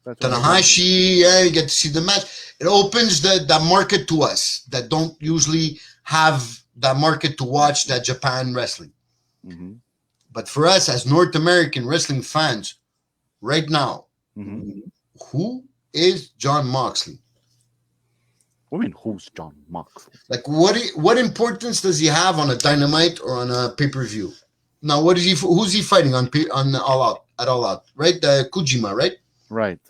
Tanahashi, you get to see the match. It opens the market to us that don't usually have that market to watch that Japan wrestling. Mm-hmm. But for us as North American wrestling fans, right now, who is Jon Moxley? What do you mean, who's Jon Moxley? Like, what importance does he have on a Dynamite or on a pay-per-view? Now, who's he fighting on All Out, at All Out, right? Kojima, right? Right.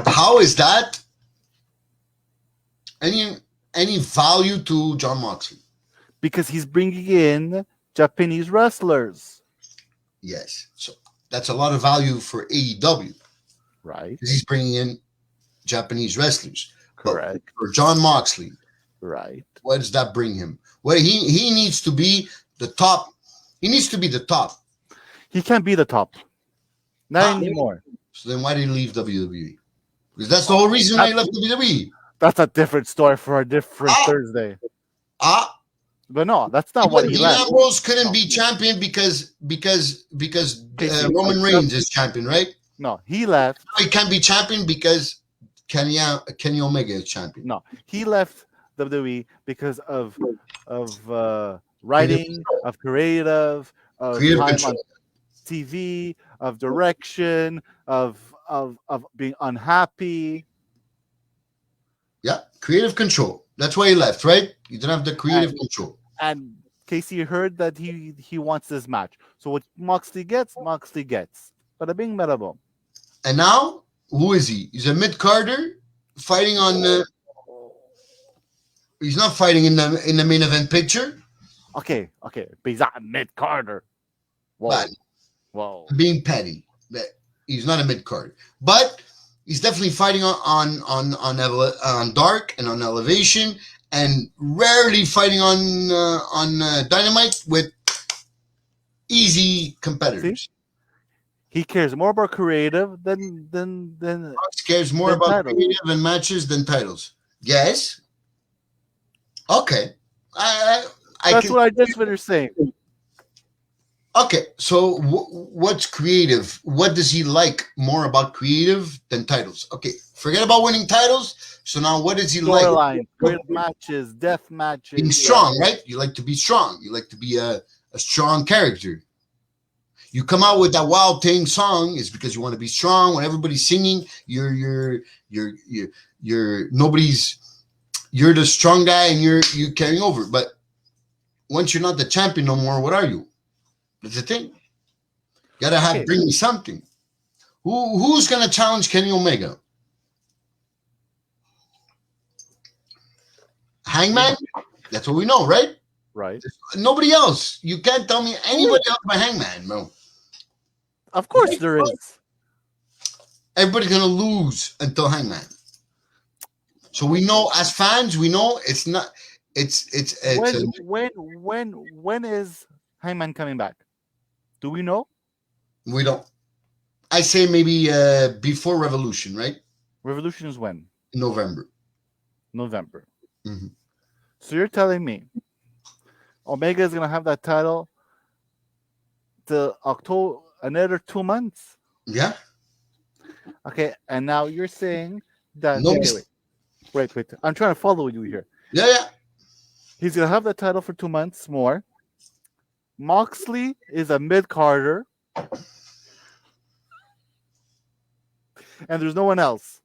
How is that any value to Jon Moxley? Because he's bringing in Japanese wrestlers. Yes. So that's a lot of value for AEW. Right. Because he's bringing in Japanese wrestlers. Correct. But for Jon Moxley, right. What does that bring him? Well, he needs to be the top. He needs to be the top. He can't be the top. Not anymore. So then why did he leave WWE? Because that's the whole reason why he left WWE. That's a different story for a different Thursday. But no, that's not what he left. Ambrose couldn't be champion because Roman Reigns is champion, right? No, he left. No, he can't be champion because Kenny Omega is champion. No, he left WWE because of writing, of creative time on TV, of direction, of being unhappy. Yeah, creative control. That's why he left, right? He didn't have the creative control. And Casey heard that he wants this match. So what Moxley gets. But being medable. And now, who is he? He's a mid-carder fighting on. He's not fighting in the main event picture. Okay, but he's not a mid-carder. Whoa. Being petty, that he's not a mid-carder, but he's definitely fighting on Dark and on Elevation, and rarely fighting on Dynamite with easy competitors. See? He cares more about creative than Fox cares more about titles. Creative and matches than titles. Yes. Okay. That's what I just finished saying. Okay, so what's creative? What does he like more about creative than titles? Okay, forget about winning titles. So now what does he like? Storyline, great matches, death matches. Being strong, right? You like to be strong. You like to be a strong character. You come out with that Wild Thing song is because you want to be strong. When everybody's singing, you're the strong guy and you're carrying over. But once you're not the champion no more, what are you? That's the thing. Gotta bring me something. Who's gonna challenge Kenny Omega? Hangman? That's what we know, right? Right. Nobody else. You can't tell me anybody else but Hangman, bro. Of course there is. Everybody's gonna lose until Hangman. So we know, as fans, we know it's not. When is Hangman coming back? Do we know? We don't. I say maybe before Revolution, right? Revolution is when? November. Mm-hmm. So you're telling me Omega is gonna have that title till October, another 2 months? Yeah. Okay, and now you're saying that. No. Wait. I'm trying to follow you here. Yeah. He's gonna have the title for 2 months more. Moxley is a mid-carder, and there's no one else.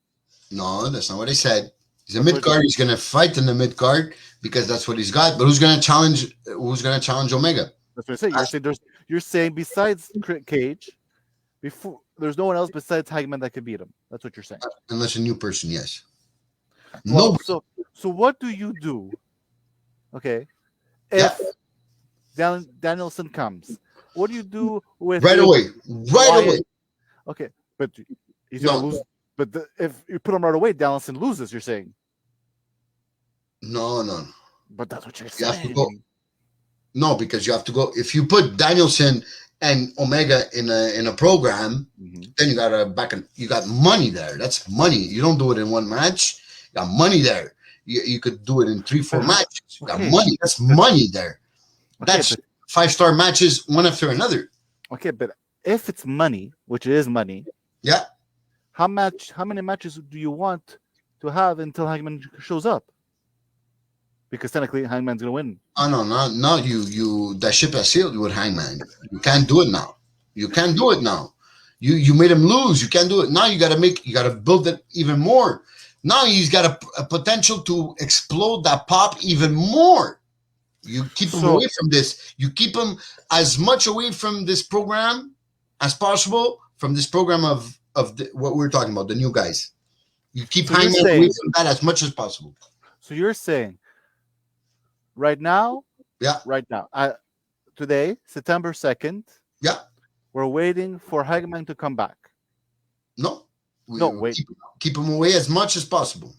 No, that's not what I said. He's a mid card. He's gonna fight in the mid card because that's what he's got. But who's gonna challenge? Who's gonna challenge Omega? That's what I say. You're saying besides Cage, before there's no one else besides Hangman that could beat him. That's what you're saying. Unless a new person, yes. Well, so what do you do? Okay, if Danielson comes, what do you do with right away? Right away. Okay, but he's gonna lose. But if you put him right away, Danielson loses. You're saying? No. But that's what you're You saying. have to go. No, because you have to go. If you put Danielson and Omega in a program, then you got you got money there. That's money. You don't do it in one match. You got money there. You could do it in 3-4 matches. You got money. That's money there. That's 5-star matches one after another. Okay, but if it's money, which is money, yeah. How many matches do you want to have until Hangman shows up? Because technically Hangman's gonna win. Oh no, you that ship has sailed with Hangman. You can't do it now. You can't do it now. You made him lose. You can't do it. Now you gotta build it even more. Now he's got a potential to explode that pop even more. You keep him away from this. You keep him as much away from this program as possible, from this program of what we're talking about, the new guys. You keep Hangman away from that as much as possible. So you're saying right now, today, September 2nd, we're waiting for Hangman to come back. No. Wait. Keep him away as much as possible.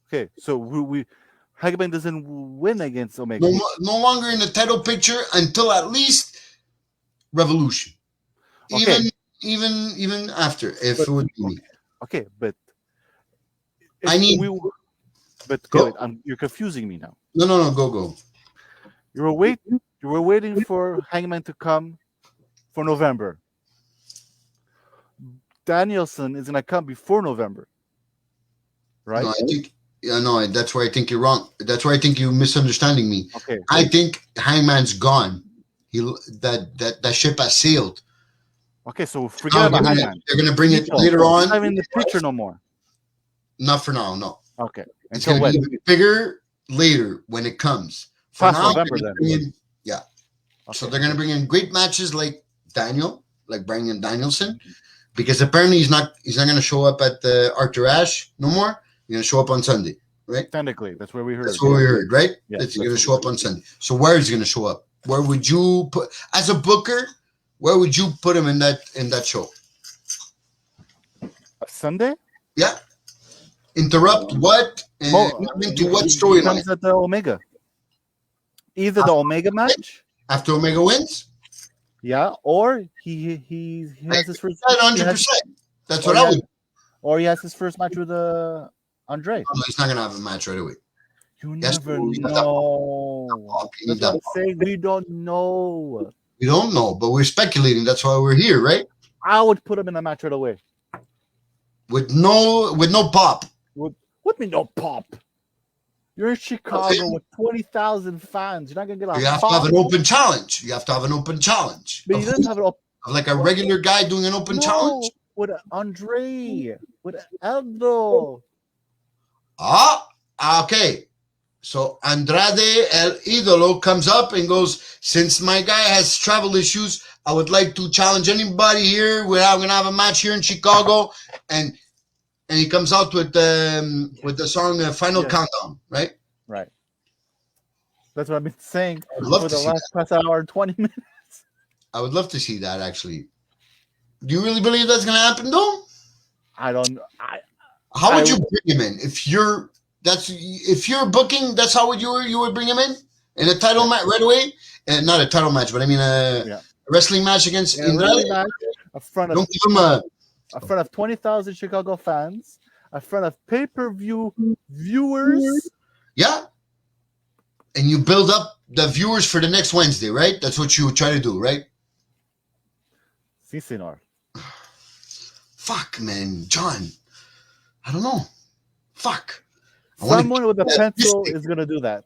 Okay, so Hangman doesn't win against Omega. No longer in the title picture until at least Revolution. Okay. Even after, if it would be me. Okay, but you're confusing me now. No, go. You were waiting for Hangman to come for November. Danielson is gonna come before November, right? No, that's where I think you're wrong. That's where I think you're misunderstanding me. Okay. I think Hangman's gone. That ship has sailed. Okay, so forget about Hangman. They're gonna bring it later on. Not in the picture no more. Not for now, no. Okay. It's gonna be bigger later when it comes. For now, November then. Yeah. Okay. So they're gonna bring in great matches like bringing in Danielson, because apparently he's not gonna show up at the Arthur Ashe no more. He's gonna show up on Sunday, right? Technically, that's where we heard. That's what we heard, right? Yeah, he's gonna show up on Sunday. So where is he gonna show up? Where would you put as a booker? Where would you put him in that show? Sunday? Yeah. Interrupt what? Into what storyline? At the Omega. Either the Omega match after Omega wins. Yeah, or he has his first. 100%. That's what I would. Or he has his first match with Andre. No, he's not gonna have a match right away. You never know. That's what I'm saying. We don't know. We don't know, but we're speculating. That's why we're here, right? I would put him in a match right away. With no pop. What mean no pop? You're in Chicago with 20,000 fans. You're not gonna get a pop. You have to have an open challenge. But you don't have like a regular guy doing an open challenge. With Andre, with Aldo. Okay. So Andrade El Idolo comes up and goes, since my guy has travel issues, I would like to challenge anybody here. We're going to have a match here in Chicago. And he comes out with the song Final Countdown, right? Right. That's what I've been saying for the last hour and 20 minutes. I would love to see that, actually. Do you really believe that's going to happen, though? I don't know. How would you bring him in? If you're booking, that's how you would bring him in a title match right away, and not a title match, but I mean a wrestling match against Andrade. In front of 20,000 Chicago fans, in front of pay-per-view viewers. Yeah, and you build up the viewers for the next Wednesday, right? That's what you try to do, right? Si, senor. Fuck, man, John. I don't know. Fuck. Someone with a pencil is going to do that.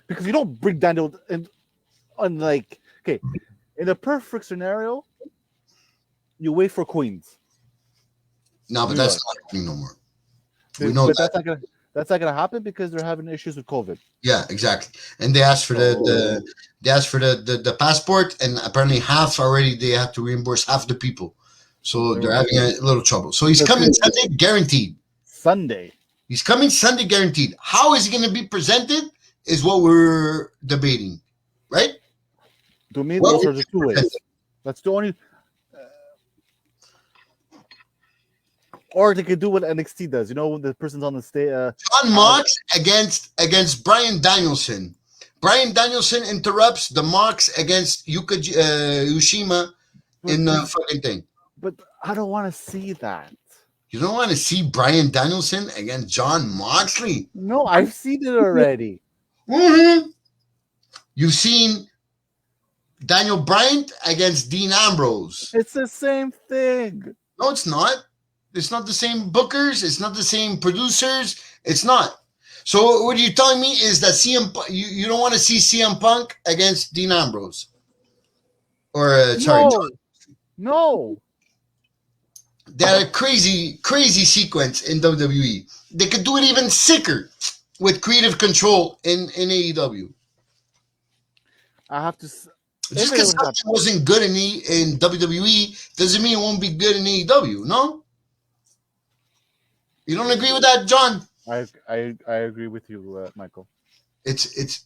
Because you don't bring Daniel in on like okay. In a perfect scenario, you wait for Queens. No, but that's not happening no more. But that's not gonna happen because they're having issues with COVID. Yeah, exactly. And they asked for the passport, and apparently half already they have to reimburse half the people. So they're having a little trouble. So he's coming Sunday, guaranteed. Sunday. He's coming Sunday, guaranteed. How is he going to be presented is what we're debating, right? To me, those are the two ways. That's the only. Or they could do what NXT does. You know, when the person's on the stage. John Mox against Bryan Danielson. Bryan Danielson interrupts the Mox against Yushima in the fucking thing. But I don't want to see that. You don't want to see Bryan Danielson against Jon Moxley? No, I've seen it already. Mm-hmm. You've seen Daniel Bryan against Dean Ambrose. It's the same thing. No, it's not. It's not the same bookers. It's not the same producers. It's not. So what you're telling me is that you don't want to see CM Punk against Dean Ambrose? Or, sorry. No. They had a crazy, crazy sequence in WWE. They could do it even sicker with creative control in AEW. I have to... Just because something wasn't good in WWE doesn't mean it won't be good in AEW, no? You don't agree with that, John? I agree with you, Michael. It's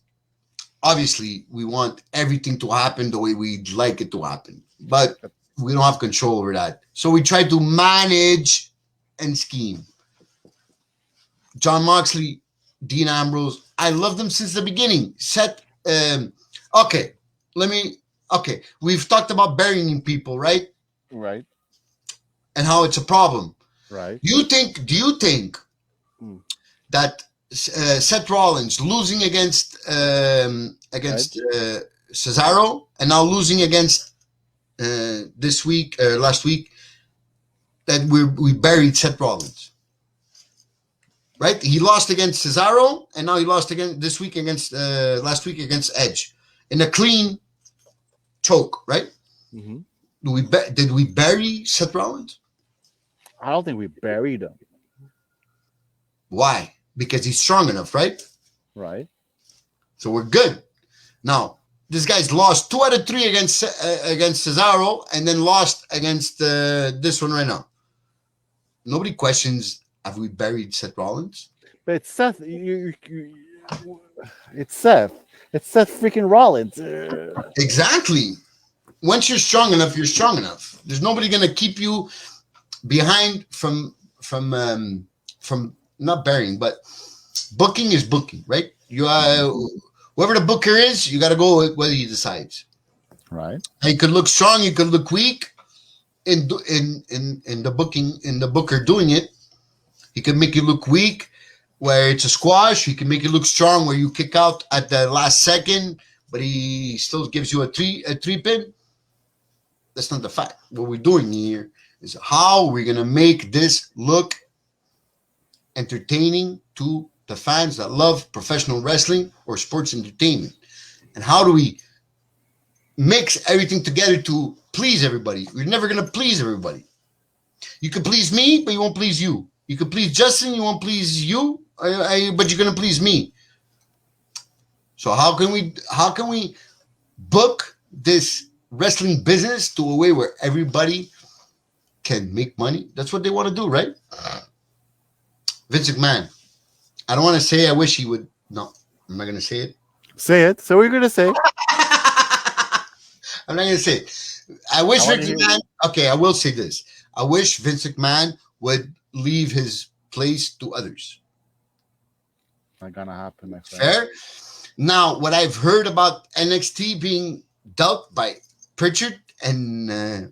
obviously we want everything to happen the way we'd like it to happen, but we don't have control over that. So we try to manage and scheme. Jon Moxley, Dean Ambrose, I love them since the beginning. We've talked about burying people, right? Right. And how it's a problem. Right. Do you think that Seth Rollins losing against Cesaro and now losing against last week, that we buried Seth Rollins? Right? He lost against Cesaro, and now he lost again this week against last week against Edge in a clean choke, right? Mm-hmm. Did we bury Seth Rollins? I don't think we buried him. Why? Because he's strong enough, right? Right. So we're good. Now, this guy's lost 2 out of 3 against Cesaro, and then lost against this one right now. Nobody questions, have we buried Seth Rollins? But it's Seth. It's Seth. It's Seth freaking Rollins. Exactly. Once you're strong enough, you're strong enough. There's nobody going to keep you behind from not burying, but booking is booking, right? You whoever the booker is, you got to go with whether he decides. Right. You could look strong, you could look weak in the booking, in the booker doing it. He can make you look weak where it's a squash. He can make you look strong where you kick out at the last second, but he still gives you a three pin. That's not the fact. What we're doing here is how we're going to make this look entertaining to the fans that love professional wrestling or sports entertainment. And how do we mix everything together to please everybody? We're never going to please everybody. You can please me, but you won't please you. You can please Justin, you won't please you, but you're going to please me. So how can we book this wrestling business to a way where everybody can make money? That's what they want to do, right? Vince McMahon. I don't want to say I wish he would. No, I'm not going to say it. Say it. So we're going to say. I'm not going to say it. I wish Vince McMahon. Okay, I will say this. I wish Vince McMahon would leave his place to others. Not going to happen, my friend. Fair? Now, what I've heard about NXT being dealt by Pritchard and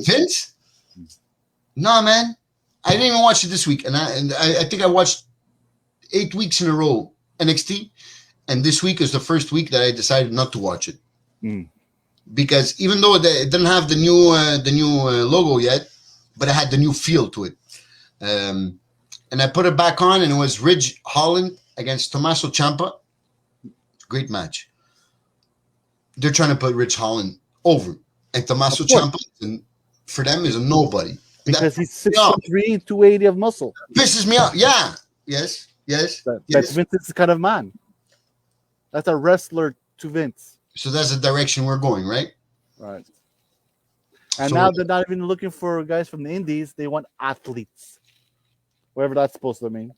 Vince? No, man. I didn't even watch it this week. And I think I watched 8 weeks in a row NXT. And this week is the first week that I decided not to watch it. Because even though it didn't have the new logo yet, but it had the new feel to it. And I put it back on, and it was Ridge Holland against Tommaso Ciampa. Great match. They're trying to put Rich Holland over. And Tommaso Ciampa, for them, is a nobody. Because he's 6'3", 280 of muscle. Pisses me off. Yeah. Yes. That's Vince's kind of man. That's a wrestler to Vince. So that's the direction we're going, right? Right. And now they're not even looking for guys from the indies. They want athletes. Whatever that's supposed to mean.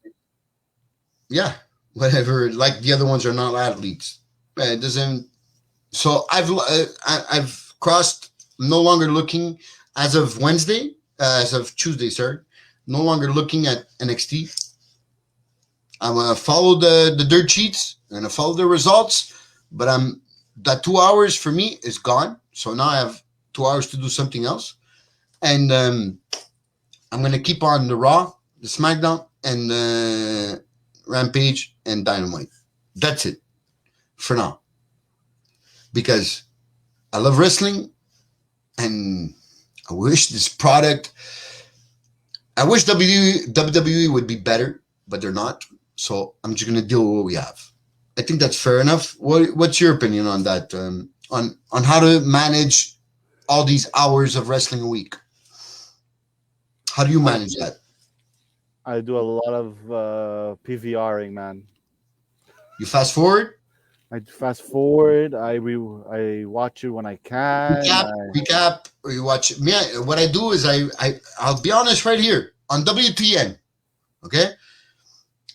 Yeah. Whatever. Like the other ones are not athletes. It doesn't. So I've crossed. No longer looking as of Wednesday. As of Tuesday, sorry. No longer looking at NXT. I'm going to follow the dirt sheets. I'm going to follow the results. But that 2 hours for me is gone. So now I have 2 hours to do something else. And I'm going to keep on the Raw, the SmackDown, and Rampage, and Dynamite. That's it for now. Because I love wrestling. And I wish this product... I wish WWE would be better, but they're not. So I'm just going to deal with what we have. I think that's fair enough. What's your opinion on that? On how to manage all these hours of wrestling a week? How do you manage that? I do a lot of PVRing, man. You fast forward? I fast forward. I watch it when I can. Recap, or you watch it. Yeah, what I do is I'll be honest right here on WTN. Okay?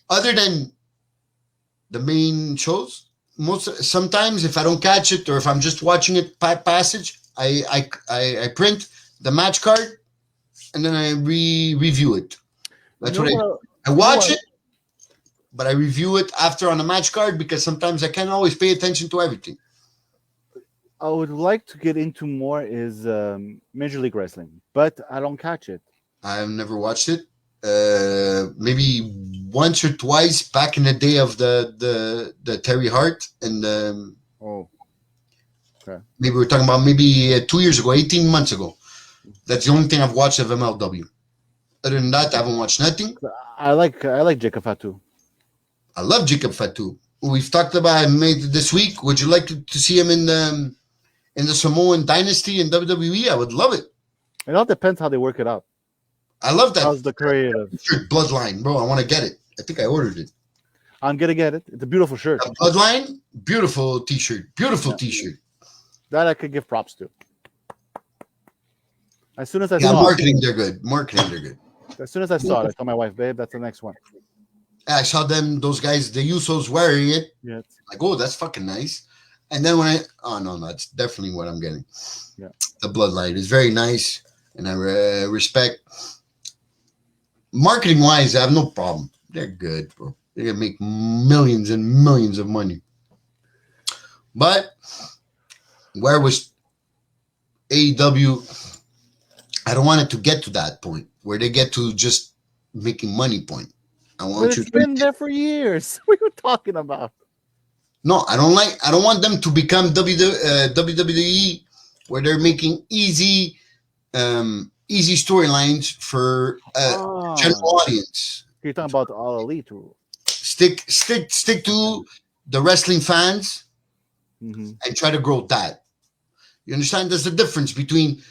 Other than the main shows, sometimes if I don't catch it or if I'm just watching it passage, I print the match card and then I review it. That's what I watch it, but I review it after on the match card because sometimes I can't always pay attention to everything. I would like to get into more is Major League Wrestling, but I don't catch it. I've never watched it. Maybe once or twice back in the day of the Terry Hart and okay. Maybe we're talking about maybe 2 years ago, 18 months ago. That's the only thing I've watched of MLW. Other than that, I haven't watched nothing. I like Jacob Fatu. I love Jacob Fatu. We've talked about him this week. Would you like to see him in the Samoan Dynasty in WWE? I would love it. It all depends how they work it out. I love that. How's the creative? Bloodline, bro. I want to get it. I think I ordered it. I'm going to get it. It's a beautiful shirt. Bloodline, beautiful t-shirt. Beautiful t-shirt. That I could give props to. As soon as I saw marketing, they're good. Marketing, they're good. As soon as I saw it, I told my wife, babe, that's the next one. I saw those guys, the Usos wearing it. Yeah. Like, oh, that's fucking nice. And then no, that's definitely what I'm getting. Yeah. The Bloodline is very nice, and I respect. Marketing-wise, I have no problem. They're good, bro. They're going to make millions and millions of money. But where was AEW? I don't want it to get to that point where they get to just making money point. It's been there for years. What are you talking about? No, I don't want them to become WWE where they're making easy storylines for general audience. You're talking about All Elite. Stick to the wrestling fans and try to grow that. You understand? There's a difference between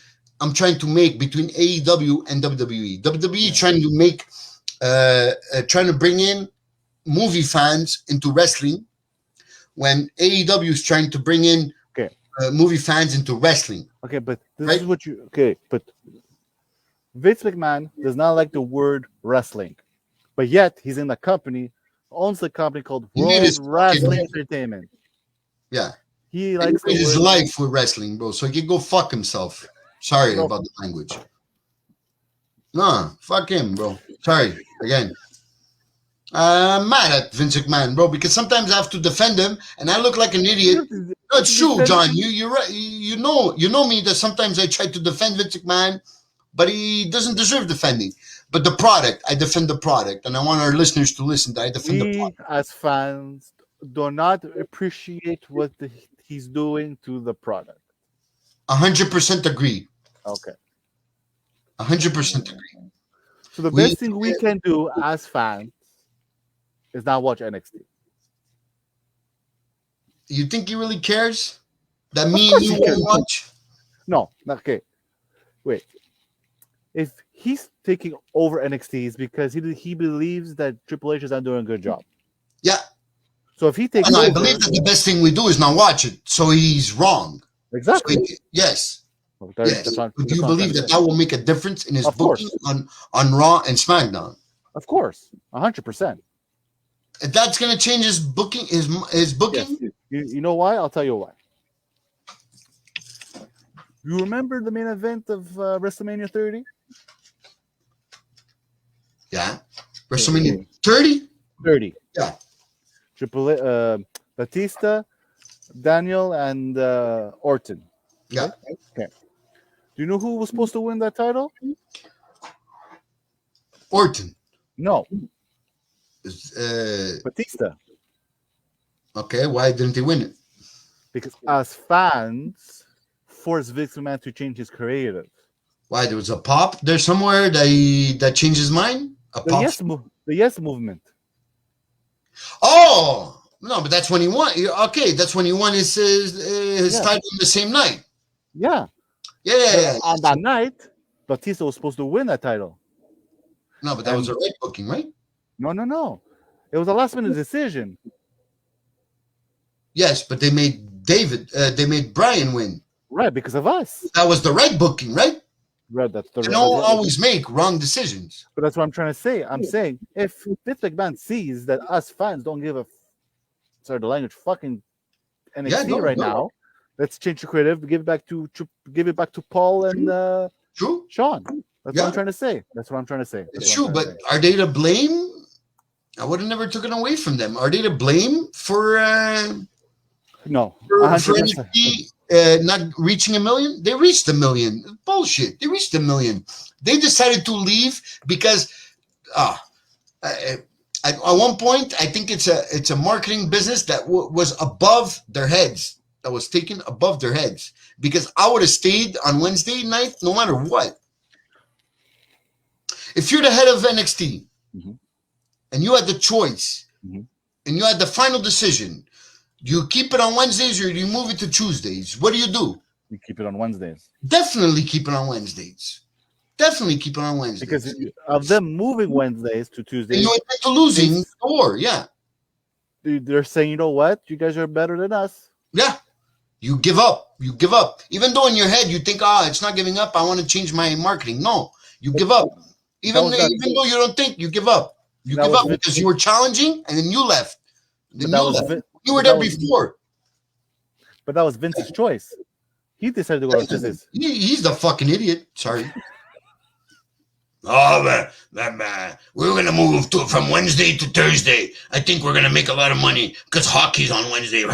I'm trying to make between AEW and WWE. WWE trying to make trying to bring in movie fans into wrestling, when AEW is trying to bring in movie fans into wrestling. Okay, but this is what you but Vince McMahon does not like the word wrestling, but yet he's in the company, owns the company called World Wrestling Entertainment. Yeah, he likes his life with wrestling, bro. So he can go fuck himself. Sorry about the language. No, fuck him, bro. Sorry again. I'm mad at Vince McMahon, bro, because sometimes I have to defend him, and I look like an idiot. No, it's true, John. You're right. You know me that sometimes I try to defend Vince McMahon, but he doesn't deserve defending. But the product, I defend the product, and I want our listeners to listen that I defend the product. As fans, do not appreciate what he's doing to the product. 100% agree. Okay. 100% agree. So the best thing we can do as fans is not watch NXT. You think he really cares? That me and you won't watch? No. Okay. Wait. If he's taking over NXT, it's because he believes that Triple H is not doing a good job. Yeah. So if he takes and over, I believe that the best thing we do is not watch it. So he's wrong. Exactly. So yes. Well, Yes. Do you believe that will make a difference in his booking on Raw and SmackDown? Of course, 100%. That's going to change his booking. His booking. Yes. You know why? I'll tell you why. You remember the main event of WrestleMania 30? Yeah. WrestleMania 30? 30. Yeah. Batista, Daniel, and Orton. Yeah. Okay. Do you know who was supposed to win that title? Orton. No. Batista. Okay, why didn't he win it? Because as fans forced Vince McMahon to change his creative. Why? There was a pop there somewhere that changed his mind? The Yes movement. Oh! No, but that's when he won. Okay, that's when he won his title the same night. Yeah. Yeah. On that night, Batista was supposed to win that title. No, but that was a right booking, right? No. It was a last-minute decision. Yes, but they made Brian win. Right, because of us. That was the right booking, right? Right, that's the right. They don't always make wrong decisions. But that's what I'm trying to say. I'm saying if Vince McMahon sees that us fans don't give a sorry the language fucking NXT now, let's change the creative, give it back to Paul and Sean. That's what I'm trying to say. It's true, but are they to blame? I would have never taken away from them. Are they to blame for no for NXT not reaching 1 million? They reached 1 million. Bullshit. They reached 1 million. They decided to leave because at one point, I think it's a marketing business that was above their heads. That was taken above their heads. Because I would have stayed on Wednesday night no matter what. If you're the head of NXT and you had the choice and you had the final decision, do you keep it on Wednesdays or do you move it to Tuesdays? What do? You keep it on Wednesdays. Definitely keep it on Wednesdays. Because of them moving Wednesdays to Tuesdays. And you admit to losing or they're saying, you know what? You guys are better than us. Yeah. You give up. Even though in your head you think, it's not giving up. I want to change my marketing. No, you give up. Even though you don't think, you give up. You give up because you were challenging and then you left. You were there before. But that was Vince's choice. He decided to go to Tuesdays. He's the fucking idiot. Sorry. Oh, man. We're going to move from Wednesday to Thursday. I think we're going to make a lot of money because hockey's on Wednesday.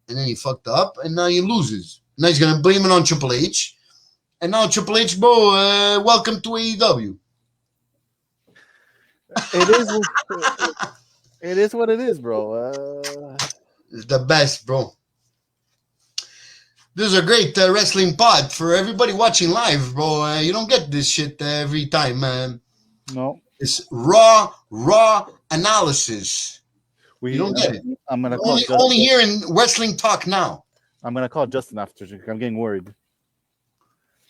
And then he fucked up, and now he loses. Now he's going to blame it on Triple H. And now Triple H, bro, welcome to AEW. It is what it is, bro. It's the best, bro. This is a great wrestling pod for everybody watching live, bro. You don't get this shit every time, man. No. It's raw analysis. You don't get it. I'm gonna call only here in Wrestling Talk Now. I'm gonna call Justin after. I'm getting worried.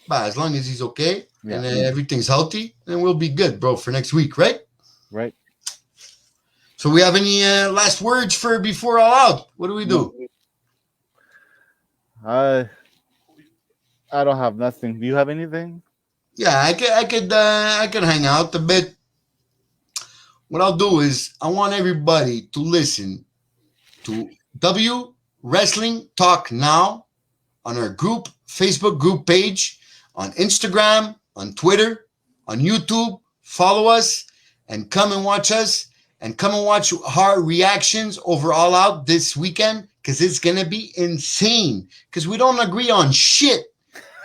But as long as he's okay and everything's healthy, then we'll be good, bro, for next week, right? Right. So we have any last words for before All Out? What do we do? I don't have nothing. Do you have anything? Yeah, I could hang out a bit. What I'll do is I want everybody to listen to W Wrestling Talk Now on our Facebook group page, on Instagram, on Twitter, on YouTube. Follow us and come and watch us and come and watch our reactions over All Out this weekend because it's going to be insane because we don't agree on shit.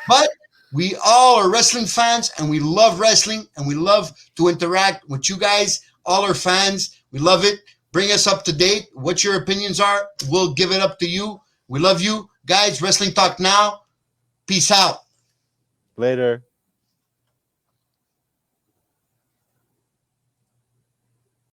But we all are wrestling fans and we love wrestling and we love to interact with you guys, all our fans. We love it. Bring us up to date. What your opinions are, we'll give it up to you. We love you. Guys, Wrestling Talk Now. Peace out. Later.